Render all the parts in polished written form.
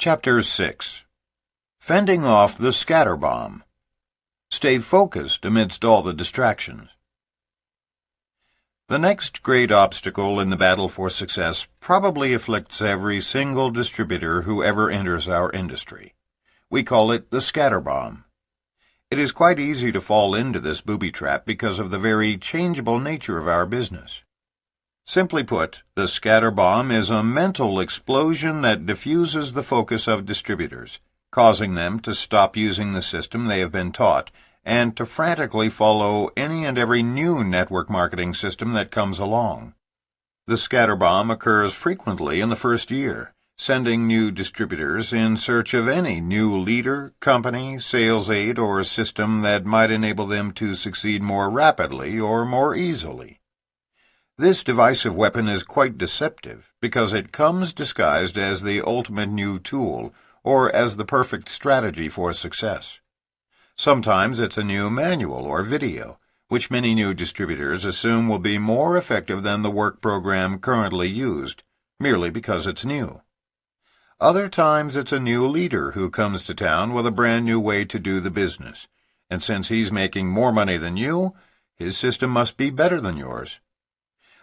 Chapter 6. Fending off the scatter bomb. Stay focused amidst all the distractions. The next great obstacle in the battle for success probably afflicts every single distributor who ever enters our industry. We call it the scatter bomb. It is quite easy to fall into this booby trap because of the very changeable nature of our business. Simply put, the scatter bomb is a mental explosion that diffuses the focus of distributors, causing them to stop using the system they have been taught and to frantically follow any and every new network marketing system that comes along. The scatter bomb occurs frequently in the first year, sending new distributors in search of any new leader, company, sales aid, or system that might enable them to succeed more rapidly or more easily. This divisive weapon is quite deceptive because it comes disguised as the ultimate new tool or as the perfect strategy for success. Sometimes it's a new manual or video, which many new distributors assume will be more effective than the work program currently used, merely because it's new. Other times it's a new leader who comes to town with a brand new way to do the business, and since he's making more money than you, his system must be better than yours.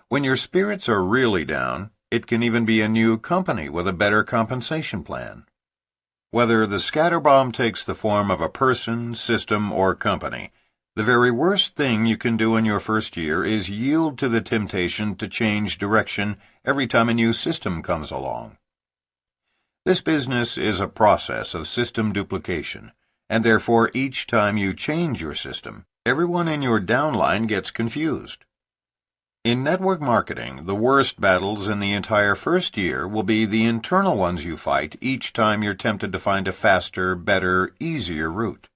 When your spirits are really down, it can even be a new company with a better compensation plan. Whether the scatter bomb takes the form of a person, system, or company, the very worst thing you can do in your first year is yield to the temptation to change direction every time a new system comes along. This business is a process of system duplication, and therefore each time you change your system, everyone in your downline gets confused. In network marketing, the worst battles in the entire first year will be the internal ones you fight each time you're tempted to find a faster, better, easier route.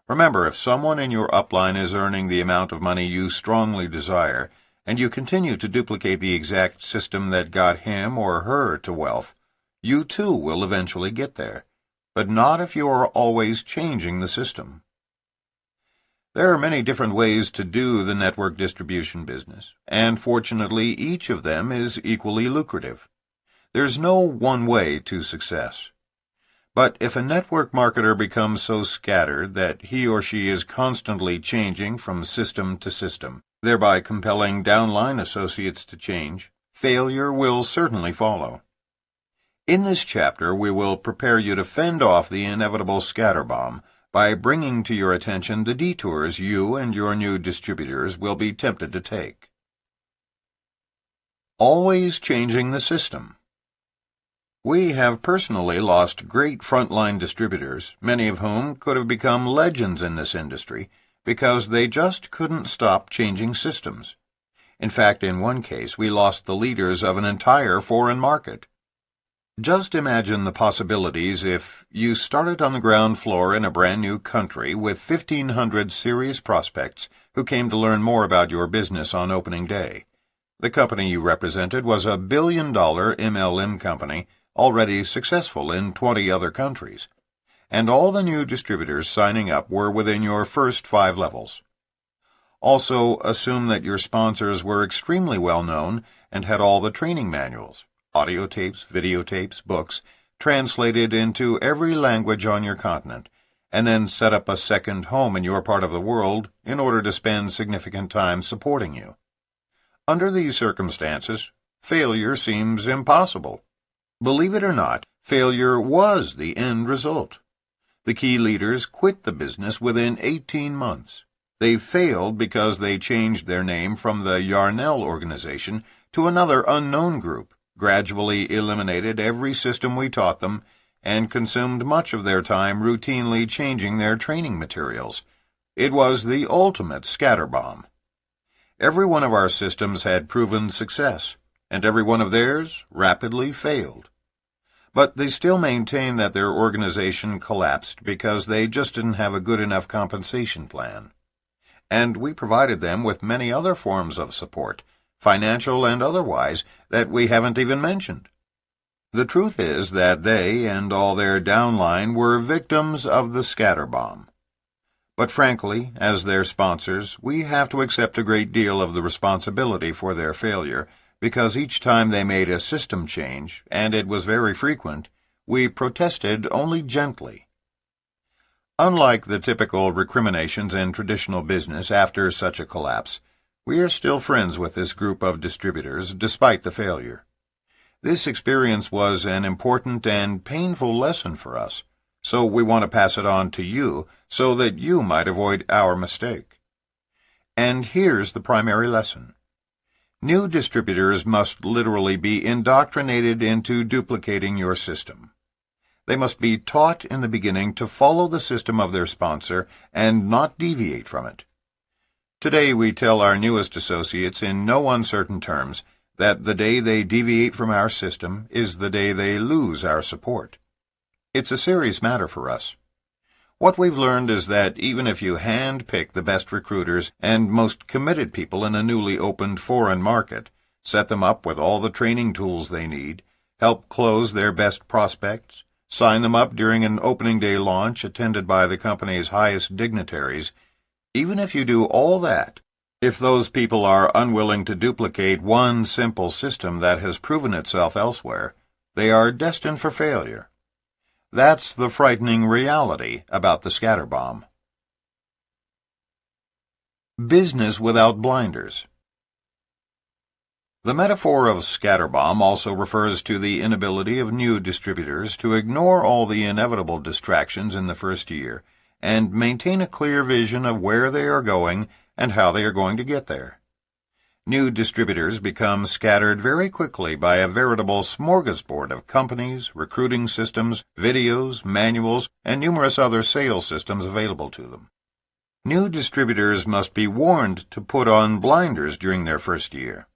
Remember, if someone in your upline is earning the amount of money you strongly desire, and you continue to duplicate the exact system that got him or her to wealth, you too will eventually get there, but not if you are always changing the system. There are many different ways to do the network distribution business, and fortunately each of them is equally lucrative. There's no one way to success. But if a network marketer becomes so scattered that he or she is constantly changing from system to system, thereby compelling downline associates to change, failure will certainly follow. In this chapter we will prepare you to fend off the inevitable scatter bomb by bringing to your attention the detours you and your new distributors will be tempted to take. Always changing the system. We have personally lost great frontline distributors, many of whom could have become legends in this industry, because they just couldn't stop changing systems. In fact, in one case, we lost the leaders of an entire foreign market. Just imagine the possibilities if you started on the ground floor in a brand new country with 1,500 serious prospects who came to learn more about your business on opening day. The company you represented was a billion-dollar MLM company already successful in 20 other countries, and all the new distributors signing up were within your first 5 levels. Also, assume that your sponsors were extremely well known and had all the training manuals, audio tapes, videotapes, books, translated into every language on your continent, and then set up a second home in your part of the world in order to spend significant time supporting you. Under these circumstances, failure seems impossible. Believe it or not, failure was the end result. The key leaders quit the business within 18 months. They failed because they changed their name from the Yarnell organization to another unknown group, gradually eliminated every system we taught them, and consumed much of their time routinely changing their training materials. It was the ultimate scatter bomb. Every one of our systems had proven success, and every one of theirs rapidly failed. But they still maintained that their organization collapsed because they just didn't have a good enough compensation plan. And we provided them with many other forms of support, financial and otherwise, that we haven't even mentioned. The truth is that they and all their downline were victims of the scatter bomb. But frankly, as their sponsors, we have to accept a great deal of the responsibility for their failure, because each time they made a system change, and it was very frequent, We protested only gently. Unlike the typical recriminations in traditional business after such a collapse, we are still friends with this group of distributors despite the failure. This experience was an important and painful lesson for us, so we want to pass it on to you so that you might avoid our mistake. And here's the primary lesson. New distributors must literally be indoctrinated into duplicating your system. They must be taught in the beginning to follow the system of their sponsor and not deviate from it. Today we tell our newest associates in no uncertain terms that the day they deviate from our system is the day they lose our support. It's a serious matter for us. What we've learned is that even if you hand-pick the best recruiters and most committed people in a newly opened foreign market, set them up with all the training tools they need, help close their best prospects, sign them up during an opening day launch attended by the company's highest dignitaries, even if you do all that, if those people are unwilling to duplicate one simple system that has proven itself elsewhere, they are destined for failure. That's the frightening reality about the scatterbomb. Business without blinders. The metaphor of scatterbomb also refers to the inability of new distributors to ignore all the inevitable distractions in the first year and maintain a clear vision of where they are going and how they are going to get there. New distributors become scattered very quickly by a veritable smorgasbord of companies, recruiting systems, videos, manuals, and numerous other sales systems available to them. New distributors must be warned to put on blinders during their first year.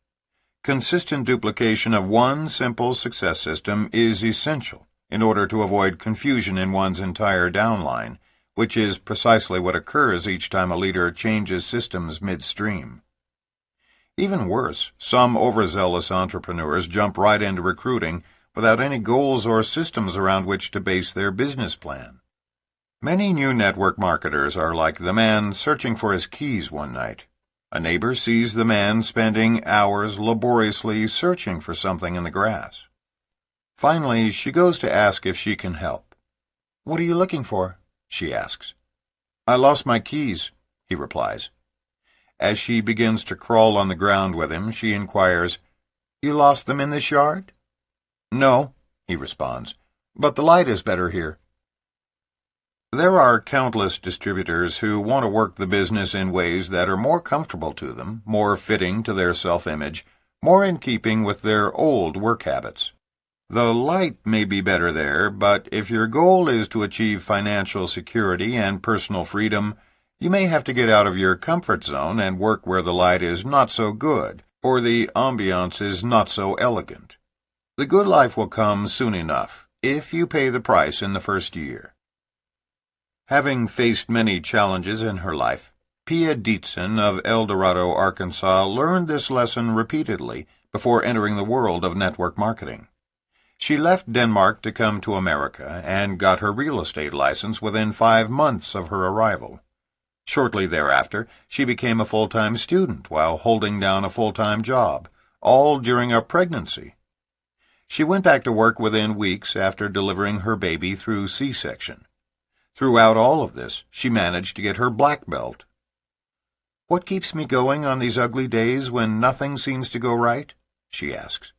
Consistent duplication of one simple success system is essential in order to avoid confusion in one's entire downline, which is precisely what occurs each time a leader changes systems midstream. Even worse, some overzealous entrepreneurs jump right into recruiting without any goals or systems around which to base their business plan. Many new network marketers are like the man searching for his keys one night. A neighbor sees the man spending hours laboriously searching for something in the grass. Finally, she goes to ask if she can help. "What are you looking for?" she asks. "I lost my keys," he replies. As she begins to crawl on the ground with him, she inquires, "You lost them in this yard?" "No," he responds, "but the light is better here." There are countless distributors who want to work the business in ways that are more comfortable to them, more fitting to their self-image, more in keeping with their old work habits. The light may be better there, but if your goal is to achieve financial security and personal freedom, you may have to get out of your comfort zone and work where the light is not so good, or the ambiance is not so elegant. The good life will come soon enough, if you pay the price in the first year. Having faced many challenges in her life, Pia Dietzen of El Dorado, Arkansas, learned this lesson repeatedly before entering the world of network marketing. She left Denmark to come to America and got her real estate license within 5 months of her arrival. Shortly thereafter, she became a full-time student while holding down a full-time job, all during a pregnancy. She went back to work within weeks after delivering her baby through C-section. Throughout all of this, she managed to get her black belt. "What keeps me going on these ugly days when nothing seems to go right?" she asks.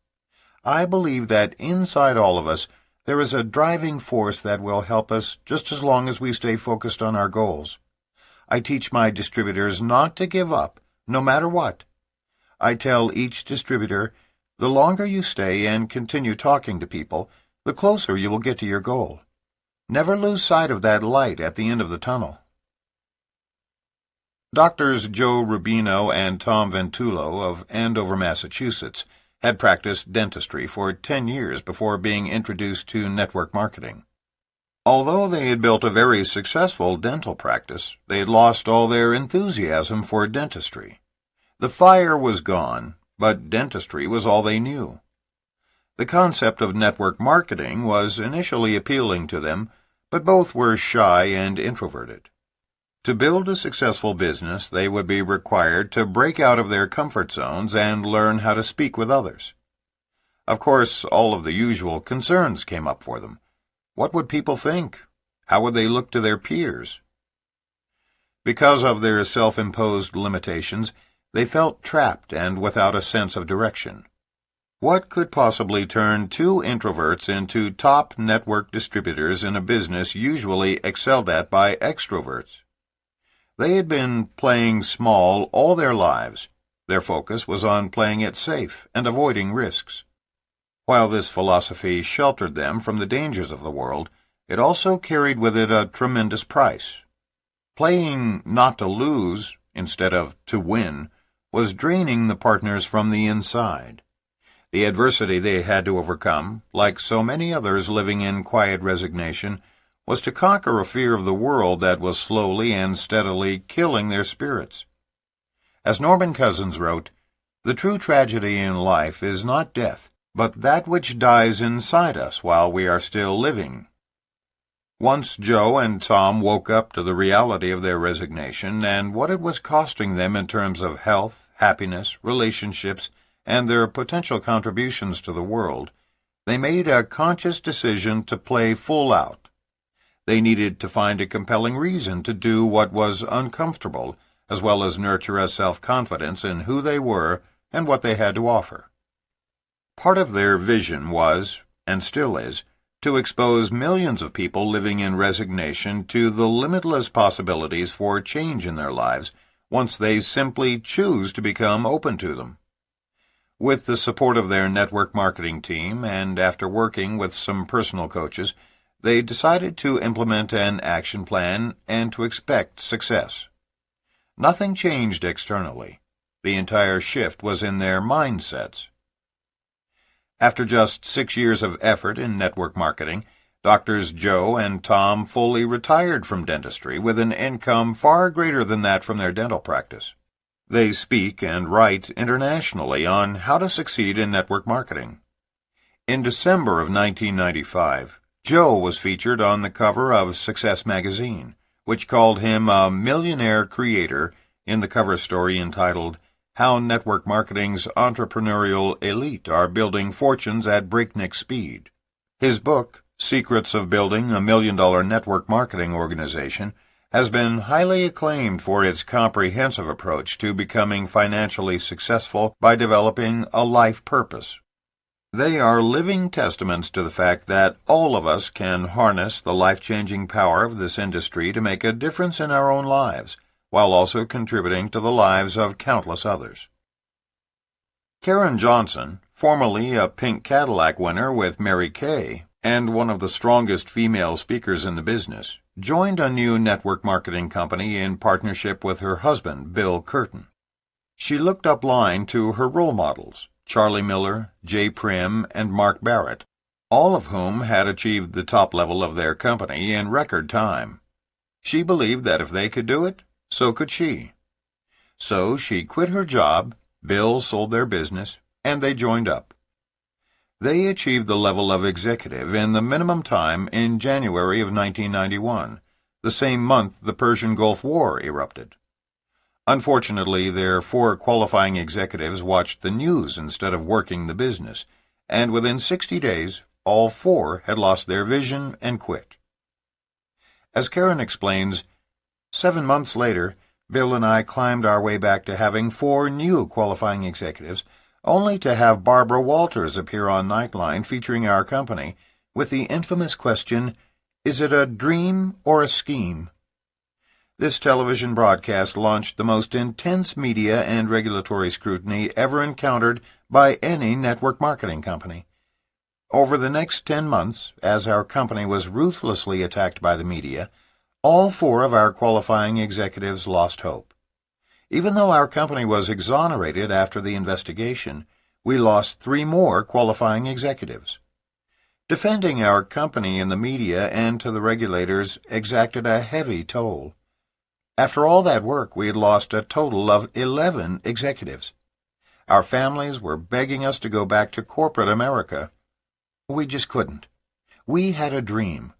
"I believe that inside all of us there is a driving force that will help us just as long as we stay focused on our goals. I teach my distributors not to give up, no matter what. I tell each distributor, the longer you stay and continue talking to people, the closer you will get to your goal. Never lose sight of that light at the end of the tunnel." Doctors Joe Rubino and Tom Ventullo of Andover, Massachusetts, had practiced dentistry for 10 years before being introduced to network marketing. Although they had built a very successful dental practice, they had lost all their enthusiasm for dentistry. The fire was gone, but dentistry was all they knew. The concept of network marketing was initially appealing to them, but both were shy and introverted. To build a successful business, they would be required to break out of their comfort zones and learn how to speak with others. Of course, all of the usual concerns came up for them. What would people think? How would they look to their peers? Because of their self-imposed limitations, they felt trapped and without a sense of direction. What could possibly turn two introverts into top network distributors in a business usually excelled at by extroverts? They had been playing small all their lives. Their focus was on playing it safe and avoiding risks. While this philosophy sheltered them from the dangers of the world, it also carried with it a tremendous price. Playing not to lose instead of to win was draining the partners from the inside. The adversity they had to overcome, like so many others living in quiet resignation, was to conquer a fear of the world that was slowly and steadily killing their spirits. As Norman Cousins wrote, "The true tragedy in life is not death, but that which dies inside us while we are still living." Once Joe and Tom woke up to the reality of their resignation and what it was costing them in terms of health, happiness, relationships, and their potential contributions to the world, they made a conscious decision to play full out. They needed to find a compelling reason to do what was uncomfortable, as well as nurture a self-confidence in who they were and what they had to offer. Part of their vision was, and still is, to expose millions of people living in resignation to the limitless possibilities for change in their lives once they simply choose to become open to them. With the support of their network marketing team, and after working with some personal coaches, they decided to implement an action plan and to expect success. Nothing changed externally. The entire shift was in their mindsets. After just 6 years of effort in network marketing, Doctors Joe and Tom fully retired from dentistry with an income far greater than that from their dental practice. They speak and write internationally on how to succeed in network marketing. In December of 1995, Joe was featured on the cover of Success magazine, which called him a millionaire creator in the cover story entitled How Network Marketing's Entrepreneurial Elite Are Building Fortunes at Breakneck Speed. His book, Secrets of Building a $1 Million Network Marketing Organization, has been highly acclaimed for its comprehensive approach to becoming financially successful by developing a life purpose. They are living testaments to the fact that all of us can harness the life-changing power of this industry to make a difference in our own lives, while also contributing to the lives of countless others. Karen Johnson, formerly a Pink Cadillac winner with Mary Kay, and one of the strongest female speakers in the business, joined a new network marketing company in partnership with her husband, Bill Curtin. She looked up line to her role models, Charlie Miller, Jay Prim, and Mark Barrett, all of whom had achieved the top level of their company in record time. She believed that if they could do it, so could she. So she quit her job, Bill sold their business, and they joined up. They achieved the level of executive in the minimum time in January of 1991, the same month the Persian Gulf War erupted. Unfortunately, their 4 qualifying executives watched the news instead of working the business, and within 60 days, all 4 had lost their vision and quit. As Karen explains, 7 months later, Bill and I climbed our way back to having 4 new qualifying executives, only to have Barbara Walters appear on Nightline featuring our company with the infamous question, "Is it a dream or a scheme?" This television broadcast launched the most intense media and regulatory scrutiny ever encountered by any network marketing company. Over the next 10 months, as our company was ruthlessly attacked by the media, all 4 of our qualifying executives lost hope. Even though our company was exonerated after the investigation, we lost 3 more qualifying executives. Defending our company in the media and to the regulators exacted a heavy toll. After all that work, we had lost a total of 11 executives. Our families were begging us to go back to corporate America. We just couldn't. We had a dream.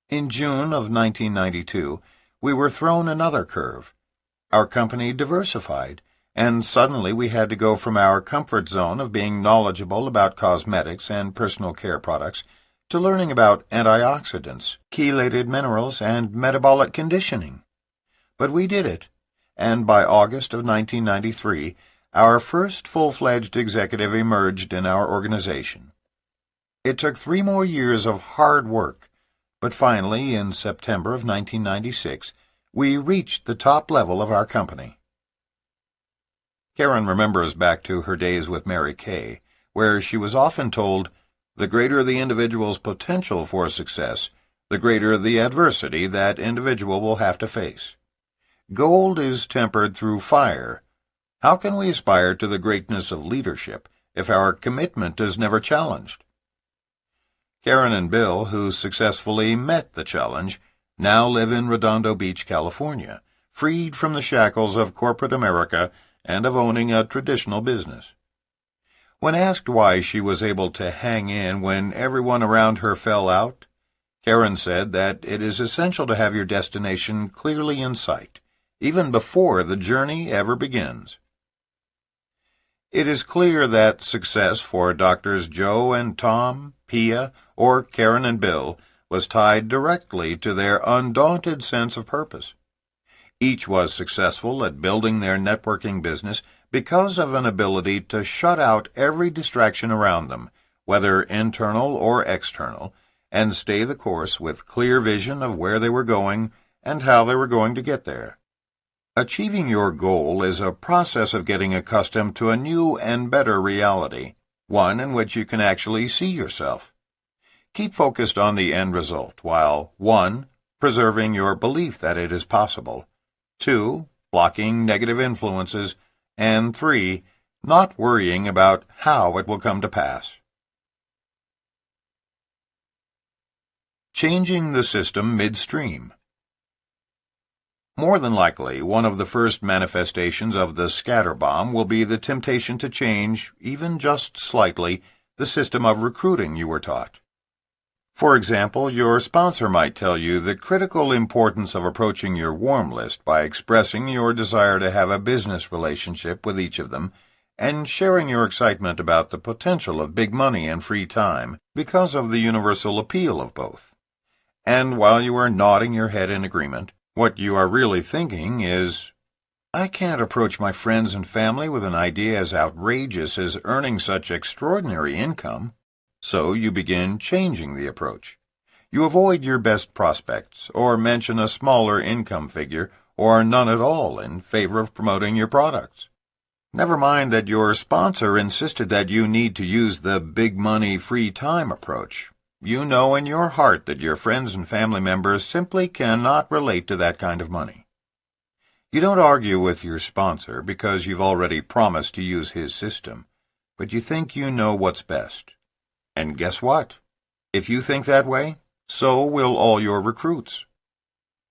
In June of 1992, we were thrown another curve. Our company diversified, and suddenly we had to go from our comfort zone of being knowledgeable about cosmetics and personal care products to learning about antioxidants, chelated minerals, and metabolic conditioning. But we did it, and by August of 1993, our first full-fledged executive emerged in our organization. It took 3 more years of hard work, but finally, in September of 1996, we reached the top level of our company. Karen remembers back to her days with Mary Kay, where she was often told, "The greater the individual's potential for success, the greater the adversity that individual will have to face. Gold is tempered through fire. How can we aspire to the greatness of leadership if our commitment is never challenged?" Karen and Bill, who successfully met the challenge, now live in Redondo Beach, California, freed from the shackles of corporate America and of owning a traditional business. When asked why she was able to hang in when everyone around her fell out, Karen said that it is essential to have your destination clearly in sight, even before the journey ever begins. It is clear that success for Doctors Joe and Tom, Pia, or Karen and Bill was tied directly to their undaunted sense of purpose. Each was successful at building their networking business because of an ability to shut out every distraction around them, whether internal or external, and stay the course with clear vision of where they were going and how they were going to get there. Achieving your goal is a process of getting accustomed to a new and better reality, one in which you can actually see yourself. Keep focused on the end result while 1. Preserving your belief that it is possible, 2. Blocking negative influences, and 3. Not worrying about how it will come to pass. Changing the system midstream. More than likely, one of the first manifestations of the scatter bomb will be the temptation to change, even just slightly, the system of recruiting you were taught. For example, your sponsor might tell you the critical importance of approaching your warm list by expressing your desire to have a business relationship with each of them and sharing your excitement about the potential of big money and free time because of the universal appeal of both. And while you are nodding your head in agreement, what you are really thinking is, "I can't approach my friends and family with an idea as outrageous as earning such extraordinary income." So you begin changing the approach. You avoid your best prospects, or mention a smaller income figure, or none at all in favor of promoting your products. Never mind that your sponsor insisted that you need to use the big money, free time approach. You know in your heart that your friends and family members simply cannot relate to that kind of money. You don't argue with your sponsor because you've already promised to use his system, but you think you know what's best. And guess what? If you think that way, so will all your recruits.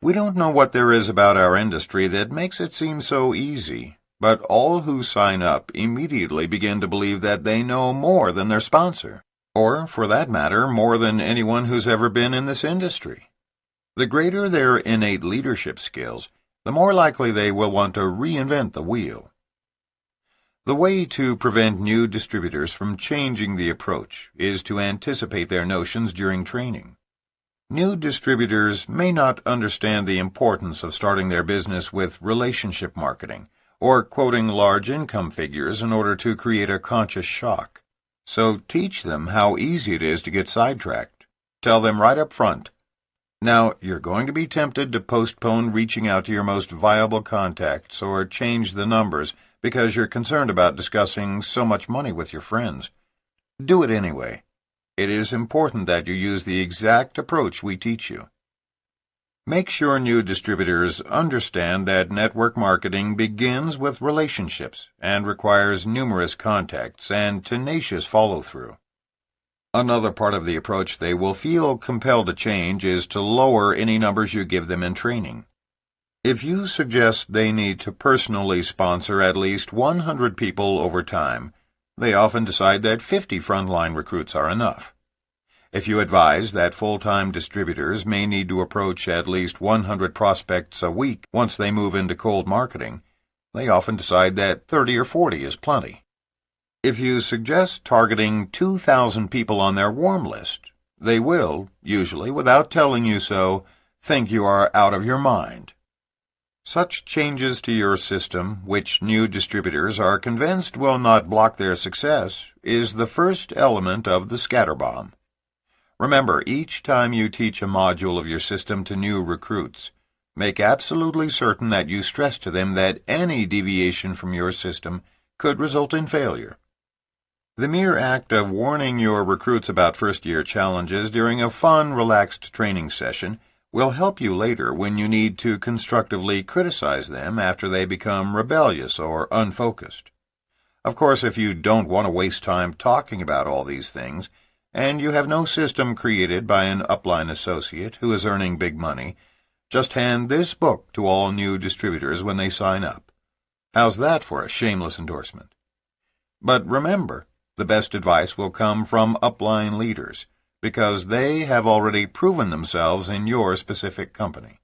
We don't know what there is about our industry that makes it seem so easy, but all who sign up immediately begin to believe that they know more than their sponsor, or, for that matter, more than anyone who's ever been in this industry. The greater their innate leadership skills, the more likely they will want to reinvent the wheel. The way to prevent new distributors from changing the approach is to anticipate their notions during training. New distributors may not understand the importance of starting their business with relationship marketing or quoting large income figures in order to create a conscious shock. So teach them how easy it is to get sidetracked. Tell them right up front, "Now, you're going to be tempted to postpone reaching out to your most viable contacts or change the numbers because you're concerned about discussing so much money with your friends. Do it anyway. It is important that you use the exact approach we teach you." Make sure new distributors understand that network marketing begins with relationships and requires numerous contacts and tenacious follow-through. Another part of the approach they will feel compelled to change is to lower any numbers you give them in training. If you suggest they need to personally sponsor at least 100 people over time, they often decide that 50 frontline recruits are enough. If you advise that full-time distributors may need to approach at least 100 prospects a week once they move into cold marketing, they often decide that 30 or 40 is plenty. If you suggest targeting 2,000 people on their warm list, They will, usually without telling you so, think you are out of your mind. Such changes to your system, which new distributors are convinced will not block their success, is the first element of the scatterbomb. Remember, each time you teach a module of your system to new recruits, make absolutely certain that you stress to them that any deviation from your system could result in failure. The mere act of warning your recruits about first-year challenges during a fun, relaxed training session will help you later when you need to constructively criticize them after they become rebellious or unfocused. Of course, if you don't want to waste time talking about all these things, and you have no system created by an upline associate who is earning big money, just hand this book to all new distributors when they sign up. How's that for a shameless endorsement? But remember, the best advice will come from upline leaders, because they have already proven themselves in your specific company.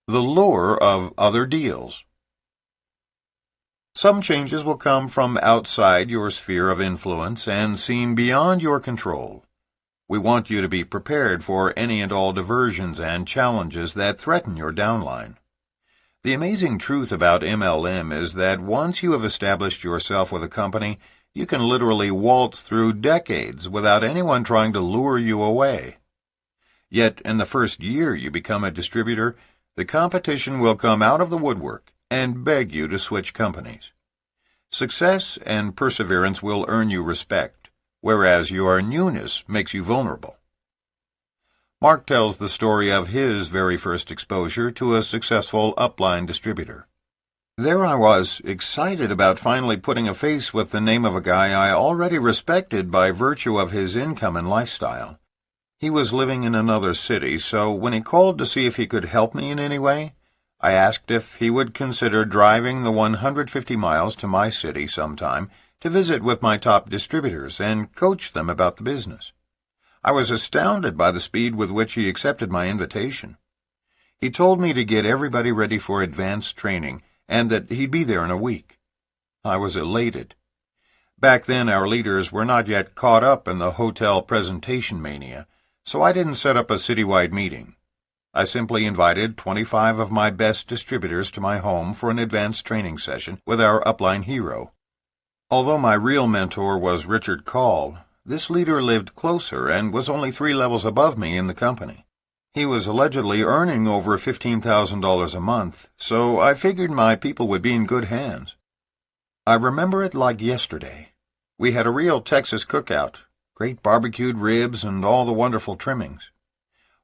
The lure of other deals. Some changes will come from outside your sphere of influence and seem beyond your control. We want you to be prepared for any and all diversions and challenges that threaten your downline. The amazing truth about MLM is that once you have established yourself with a company, you can literally waltz through decades without anyone trying to lure you away. Yet in the first year you become a distributor, the competition will come out of the woodwork and beg you to switch companies. Success and perseverance will earn you respect, whereas your newness makes you vulnerable. Mark tells the story of his very first exposure to a successful upline distributor. There I was, excited about finally putting a face with the name of a guy I already respected by virtue of his income and lifestyle. He was living in another city, so when he called to see if he could help me in any way, I asked if he would consider driving the 150 miles to my city sometime to visit with my top distributors and coach them about the business. I was astounded by the speed with which he accepted my invitation. He told me to get everybody ready for advanced training and that he'd be there in a week. I was elated. Back then our leaders were not yet caught up in the hotel presentation mania, so I didn't set up a citywide meeting. I simply invited 25 of my best distributors to my home for an advanced training session with our upline hero. Although my real mentor was Richard Call, this leader lived closer and was only 3 levels above me in the company. He was allegedly earning over $15,000 a month, so I figured my people would be in good hands. I remember it like yesterday. We had a real Texas cookout, great barbecued ribs and all the wonderful trimmings.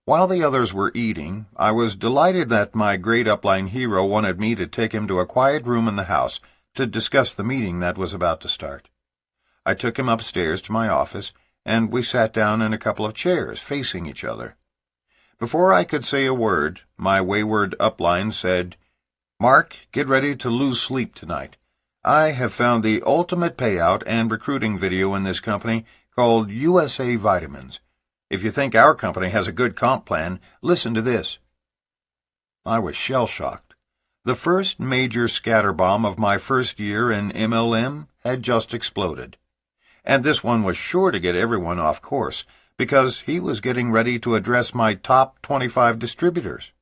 While the others were eating, I was delighted that my great upline hero wanted me to take him to a quiet room in the house to discuss the meeting that was about to start. I took him upstairs to my office, and we sat down in a couple of chairs facing each other. Before I could say a word, my wayward upline said, "Mark, get ready to lose sleep tonight. I have found the ultimate payout and recruiting video in this company called USA Vitamins. If you think our company has a good comp plan, listen to this." I was shell-shocked. The first major scatterbomb of my first year in MLM had just exploded. And this one was sure to get everyone off course, because he was getting ready to address my top 25 distributors.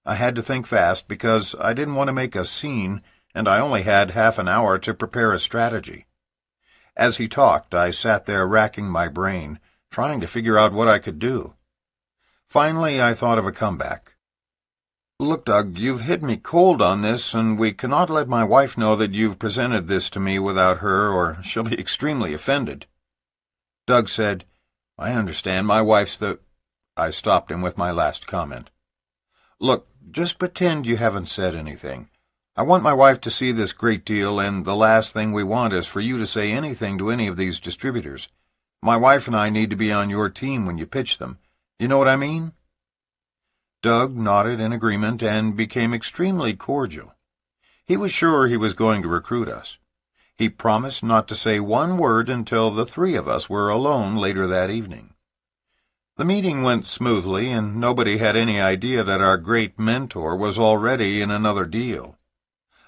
I had to think fast because I didn't want to make a scene, and I only had half an hour to prepare a strategy. As he talked, I sat there racking my brain, trying to figure out what I could do. Finally, I thought of a comeback. "Look, Doug, you've hit me cold on this, and we cannot let my wife know that you've presented this to me without her, or she'll be extremely offended." Doug said, "I understand, my wife's the—" I stopped him with my last comment. "Look, just pretend you haven't said anything. I want my wife to see this great deal, and the last thing we want is for you to say anything to any of these distributors. My wife and I need to be on your team when you pitch them. You know what I mean?" Doug nodded in agreement and became extremely cordial. He was sure he was going to recruit us. He promised not to say one word until the 3 of us were alone later that evening. The meeting went smoothly, and nobody had any idea that our great mentor was already in another deal.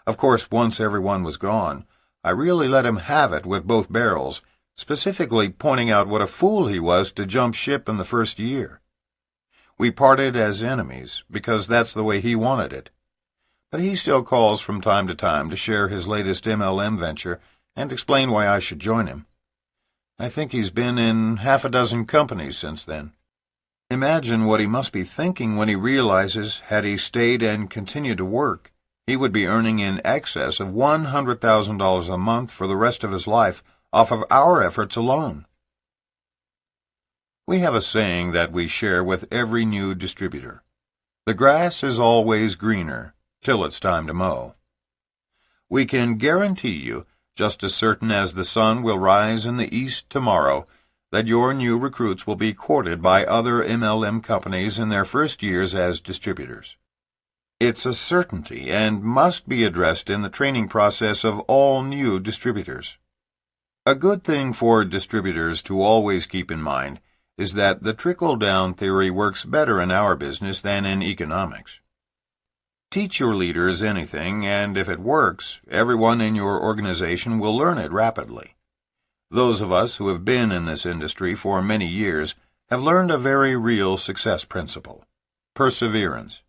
Of course, once everyone was gone, I really let him have it with both barrels, specifically pointing out what a fool he was to jump ship in the first year. We parted as enemies because that's the way he wanted it. But he still calls from time to share his latest MLM venture and explain why I should join him. I think he's been in half a dozen companies since then. Imagine what he must be thinking when he realizes, had he stayed and continued to work, he would be earning in excess of $100,000 a month for the rest of his life off of our efforts alone. We have a saying that we share with every new distributor. The grass is always greener till it's time to mow. We can guarantee you, just as certain as the sun will rise in the east tomorrow, that your new recruits will be courted by other MLM companies in their first years as distributors. It's a certainty and must be addressed in the training process of all new distributors. A good thing for distributors to always keep in mind is that the trickle-down theory works better in our business than in economics. Teach your leaders anything, and if it works, everyone in your organization will learn it rapidly. Those of us who have been in this industry for many years have learned a very real success principle: perseverance.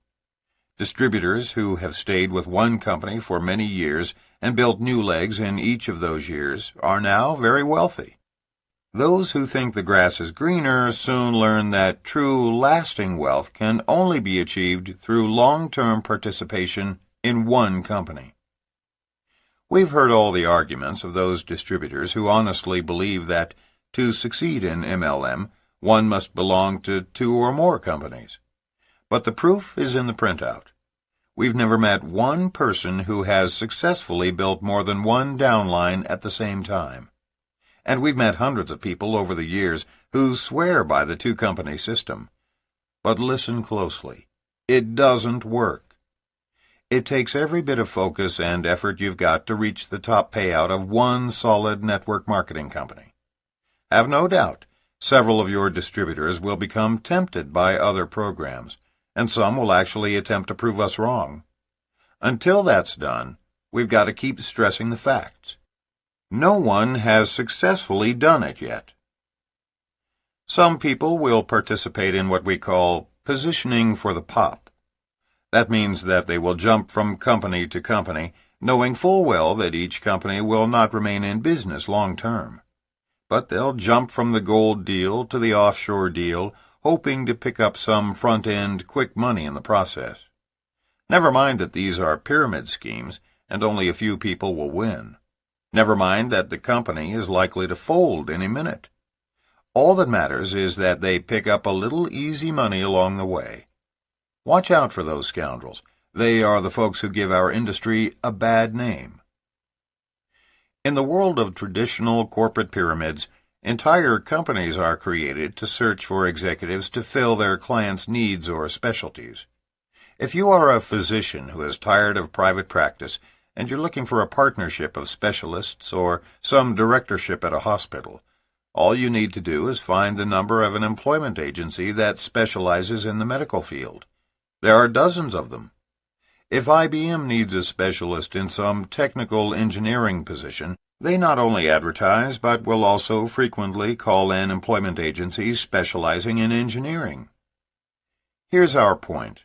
Distributors who have stayed with one company for many years and built new legs in each of those years are now very wealthy. Those who think the grass is greener soon learn that true, lasting wealth can only be achieved through long-term participation in one company. We've heard all the arguments of those distributors who honestly believe that to succeed in MLM, one must belong to 2 or more companies. But the proof is in the printout. We've never met one person who has successfully built more than one downline at the same time. And we've met hundreds of people over the years who swear by the 2-company system. But listen closely. It doesn't work. It takes every bit of focus and effort you've got to reach the top payout of one solid network marketing company. Have no doubt, several of your distributors will become tempted by other programs, and some will actually attempt to prove us wrong. Until that's done, we've got to keep stressing the facts. No one has successfully done it yet. Some people will participate in what we call positioning for the pop. That means that they will jump from company to company, knowing full well that each company will not remain in business long term. But they'll jump from the gold deal to the offshore deal, hoping to pick up some front-end quick money in the process. Never mind that these are pyramid schemes, and only a few people will win. Never mind that the company is likely to fold any minute. All that matters is that they pick up a little easy money along the way. Watch out for those scoundrels. They are the folks who give our industry a bad name. In the world of traditional corporate pyramids, entire companies are created to search for executives to fill their clients' needs or specialties. If you are a physician who is tired of private practice and you're looking for a partnership of specialists or some directorship at a hospital, all you need to do is find the number of an employment agency that specializes in the medical field. There are dozens of them. If IBM needs a specialist in some technical engineering position, they not only advertise but will also frequently call in employment agencies specializing in engineering. Here's our point.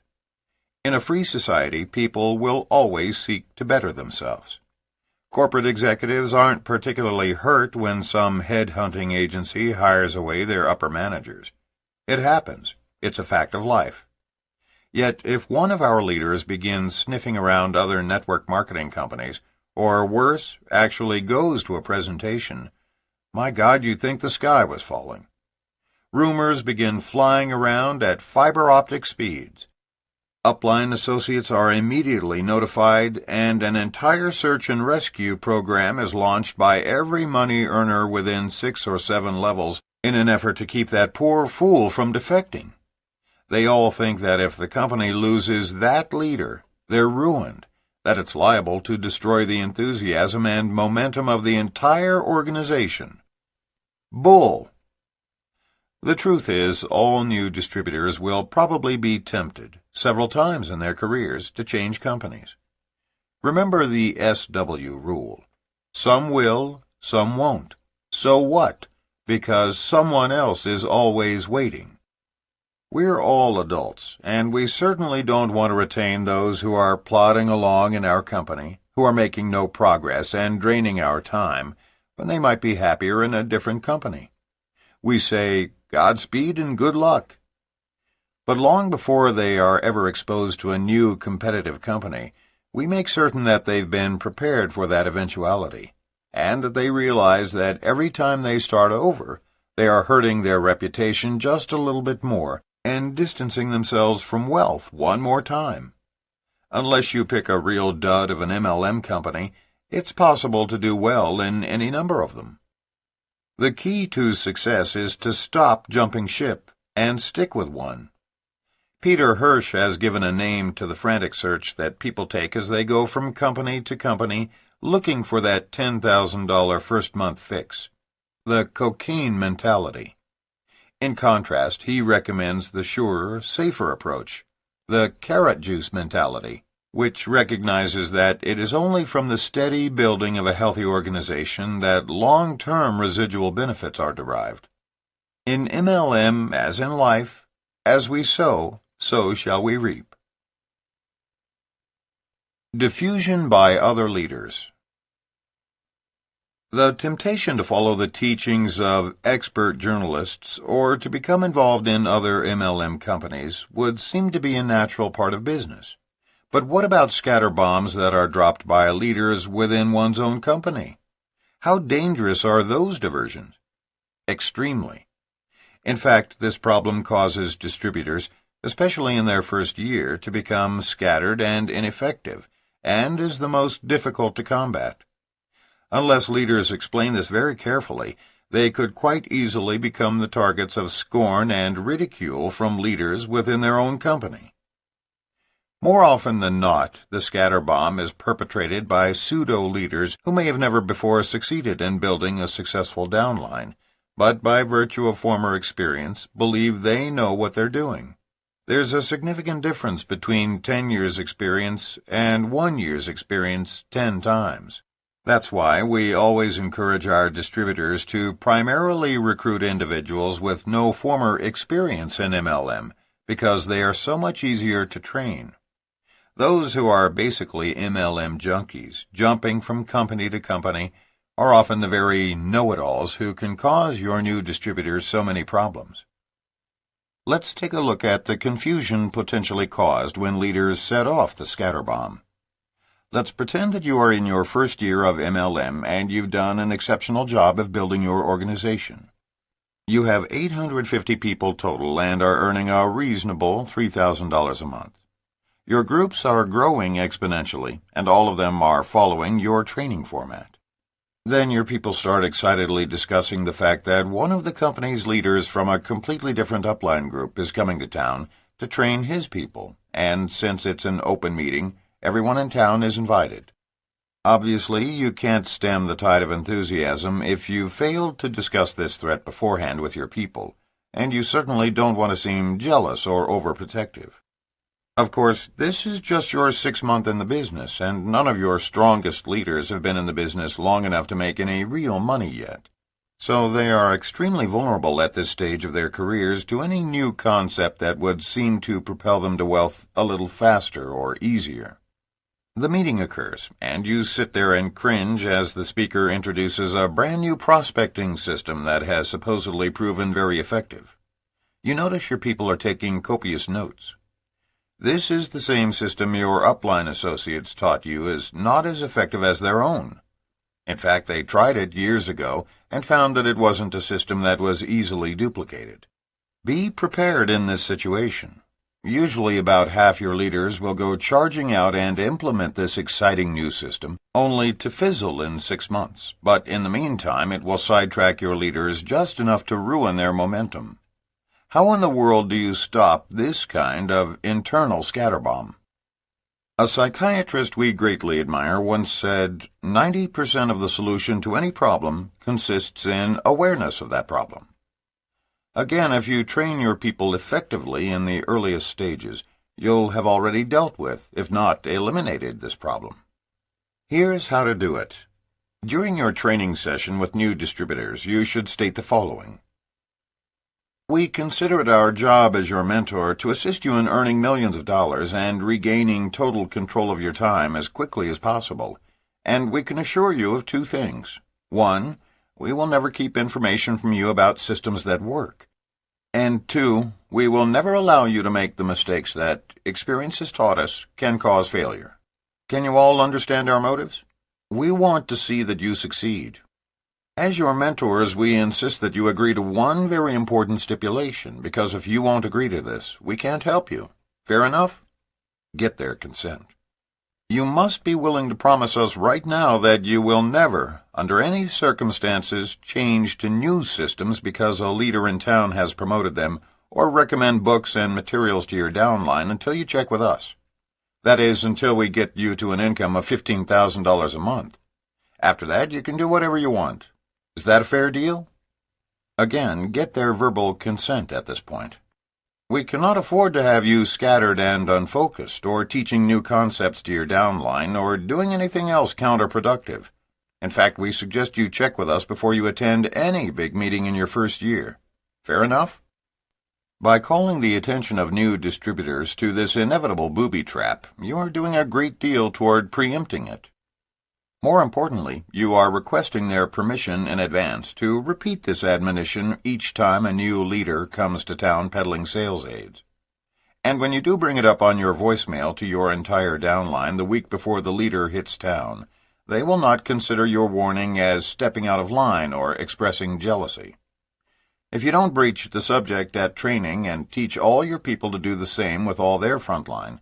In a free society, people will always seek to better themselves. Corporate executives aren't particularly hurt when some head-hunting agency hires away their upper managers. It happens. It's a fact of life. Yet, if one of our leaders begins sniffing around other network marketing companies, or worse, actually goes to a presentation, my God, you'd think the sky was falling. Rumors begin flying around at fiber-optic speeds. Upline associates are immediately notified, and an entire search and rescue program is launched by every money earner within 6 or 7 levels in an effort to keep that poor fool from defecting. They all think that if the company loses that leader, they're ruined, that it's liable to destroy the enthusiasm and momentum of the entire organization. Bull! The truth is, all new distributors will probably be tempted, several times in their careers, to change companies. Remember the SW rule. Some will, some won't. So what? Because someone else is always waiting. We're all adults, and we certainly don't want to retain those who are plodding along in our company, who are making no progress and draining our time, when they might be happier in a different company. We say, Godspeed and good luck. But long before they are ever exposed to a new competitive company, we make certain that they've been prepared for that eventuality, and that they realize that every time they start over, they are hurting their reputation just a little bit more and distancing themselves from wealth one more time. Unless you pick a real dud of an MLM company, it's possible to do well in any number of them. The key to success is to stop jumping ship and stick with one. Peter Hirsch has given a name to the frantic search that people take as they go from company to company looking for that $10,000 first-month fix, the cocaine mentality. In contrast, he recommends the surer, safer approach, the carrot juice mentality, which recognizes that it is only from the steady building of a healthy organization that long-term residual benefits are derived. In MLM, as in life, as we sow, so shall we reap. Diffusion by other leaders. The temptation to follow the teachings of expert journalists or to become involved in other MLM companies would seem to be a natural part of business. But what about scatter bombs that are dropped by leaders within one's own company? How dangerous are those diversions? Extremely. In fact, this problem causes distributors, especially in their first year, to become scattered and ineffective, and is the most difficult to combat. Unless leaders explain this very carefully, they could quite easily become the targets of scorn and ridicule from leaders within their own company. More often than not, the scatter bomb is perpetrated by pseudo-leaders who may have never before succeeded in building a successful downline, but by virtue of former experience believe they know what they're doing. There's a significant difference between 10 years' experience and 1 year's experience 10 times. That's why we always encourage our distributors to primarily recruit individuals with no former experience in MLM, because they are so much easier to train. Those who are basically MLM junkies, jumping from company to company, are often the very know-it-alls who can cause your new distributors so many problems. Let's take a look at the confusion potentially caused when leaders set off the scatter bomb. Let's pretend that you are in your first year of MLM and you've done an exceptional job of building your organization. You have 850 people total and are earning a reasonable $3,000 a month. Your groups are growing exponentially, and all of them are following your training format. Then your people start excitedly discussing the fact that one of the company's leaders from a completely different upline group is coming to town to train his people, and since it's an open meeting, everyone in town is invited. Obviously, you can't stem the tide of enthusiasm if you've failed to discuss this threat beforehand with your people, and you certainly don't want to seem jealous or overprotective. Of course, this is just your 6th month in the business, and none of your strongest leaders have been in the business long enough to make any real money yet. So they are extremely vulnerable at this stage of their careers to any new concept that would seem to propel them to wealth a little faster or easier. The meeting occurs, and you sit there and cringe as the speaker introduces a brand new prospecting system that has supposedly proven very effective. You notice your people are taking copious notes. This is the same system your upline associates taught you is not as effective as their own. In fact, they tried it years ago and found that it wasn't a system that was easily duplicated. Be prepared in this situation. Usually about half your leaders will go charging out and implement this exciting new system, only to fizzle in 6 months, but in the meantime it will sidetrack your leaders just enough to ruin their momentum. How in the world do you stop this kind of internal scatterbomb? A psychiatrist we greatly admire once said, 90% of the solution to any problem consists in awareness of that problem. Again, if you train your people effectively in the earliest stages, you'll have already dealt with, if not eliminated, this problem. Here's how to do it. During your training session with new distributors, you should state the following. We consider it our job as your mentor to assist you in earning millions of dollars and regaining total control of your time as quickly as possible, and we can assure you of two things. One, we will never keep information from you about systems that work. And two, we will never allow you to make the mistakes that experience has taught us can cause failure. Can you all understand our motives? We want to see that you succeed. As your mentors, we insist that you agree to one very important stipulation, because if you won't agree to this, we can't help you. Fair enough? Get their consent. You must be willing to promise us right now that you will never, under any circumstances, change to new systems because a leader in town has promoted them, or recommend books and materials to your downline until you check with us. That is, until we get you to an income of $15,000 a month. After that, you can do whatever you want. Is that a fair deal? Again, get their verbal consent at this point. We cannot afford to have you scattered and unfocused, or teaching new concepts to your downline, or doing anything else counterproductive. In fact, we suggest you check with us before you attend any big meeting in your first year. Fair enough? By calling the attention of new distributors to this inevitable booby trap, you are doing a great deal toward preempting it. More importantly, you are requesting their permission in advance to repeat this admonition each time a new leader comes to town peddling sales aids. And when you do bring it up on your voicemail to your entire downline the week before the leader hits town, they will not consider your warning as stepping out of line or expressing jealousy. If you don't breach the subject at training and teach all your people to do the same with all their frontline,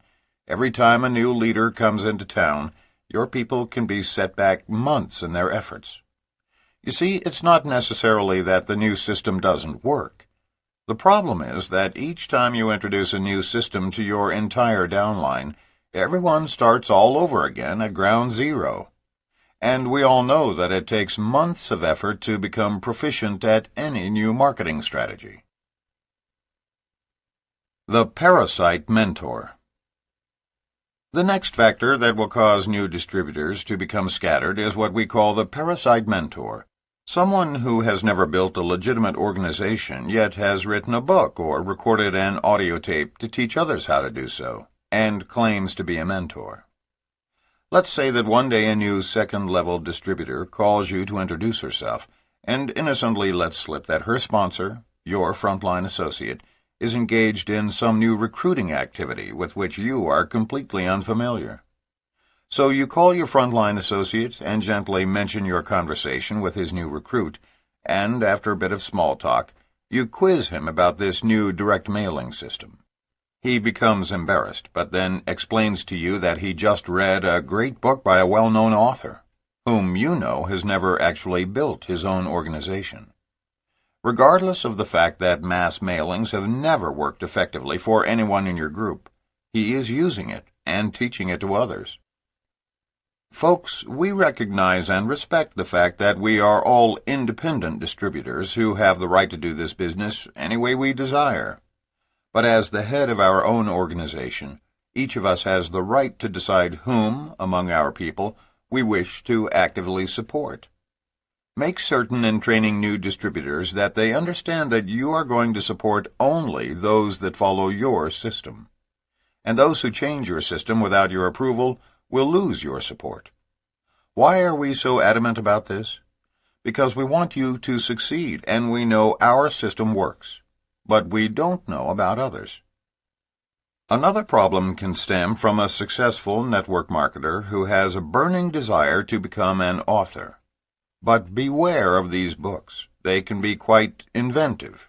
every time a new leader comes into town, your people can be set back months in their efforts. You see, it's not necessarily that the new system doesn't work. The problem is that each time you introduce a new system to your entire downline, everyone starts all over again at ground zero. And we all know that it takes months of effort to become proficient at any new marketing strategy. The Parasite Mentor. The next factor that will cause new distributors to become scattered is what we call the parasite mentor, someone who has never built a legitimate organization yet has written a book or recorded an audio tape to teach others how to do so, and claims to be a mentor. Let's say that one day a new second-level distributor calls you to introduce herself, and innocently lets slip that her sponsor, your frontline associate, is engaged in some new recruiting activity with which you are completely unfamiliar. So you call your frontline associate and gently mention your conversation with his new recruit, and after a bit of small talk, you quiz him about this new direct mailing system. He becomes embarrassed, but then explains to you that he just read a great book by a well-known author, whom you know has never actually built his own organization. Regardless of the fact that mass mailings have never worked effectively for anyone in your group, he is using it and teaching it to others. Folks, we recognize and respect the fact that we are all independent distributors who have the right to do this business any way we desire. But as the head of our own organization, each of us has the right to decide whom, among our people, we wish to actively support. Make certain in training new distributors that they understand that you are going to support only those that follow your system, and those who change your system without your approval will lose your support. Why are we so adamant about this? Because we want you to succeed, and we know our system works, but we don't know about others. Another problem can stem from a successful network marketer who has a burning desire to become an author. But beware of these books. They can be quite inventive.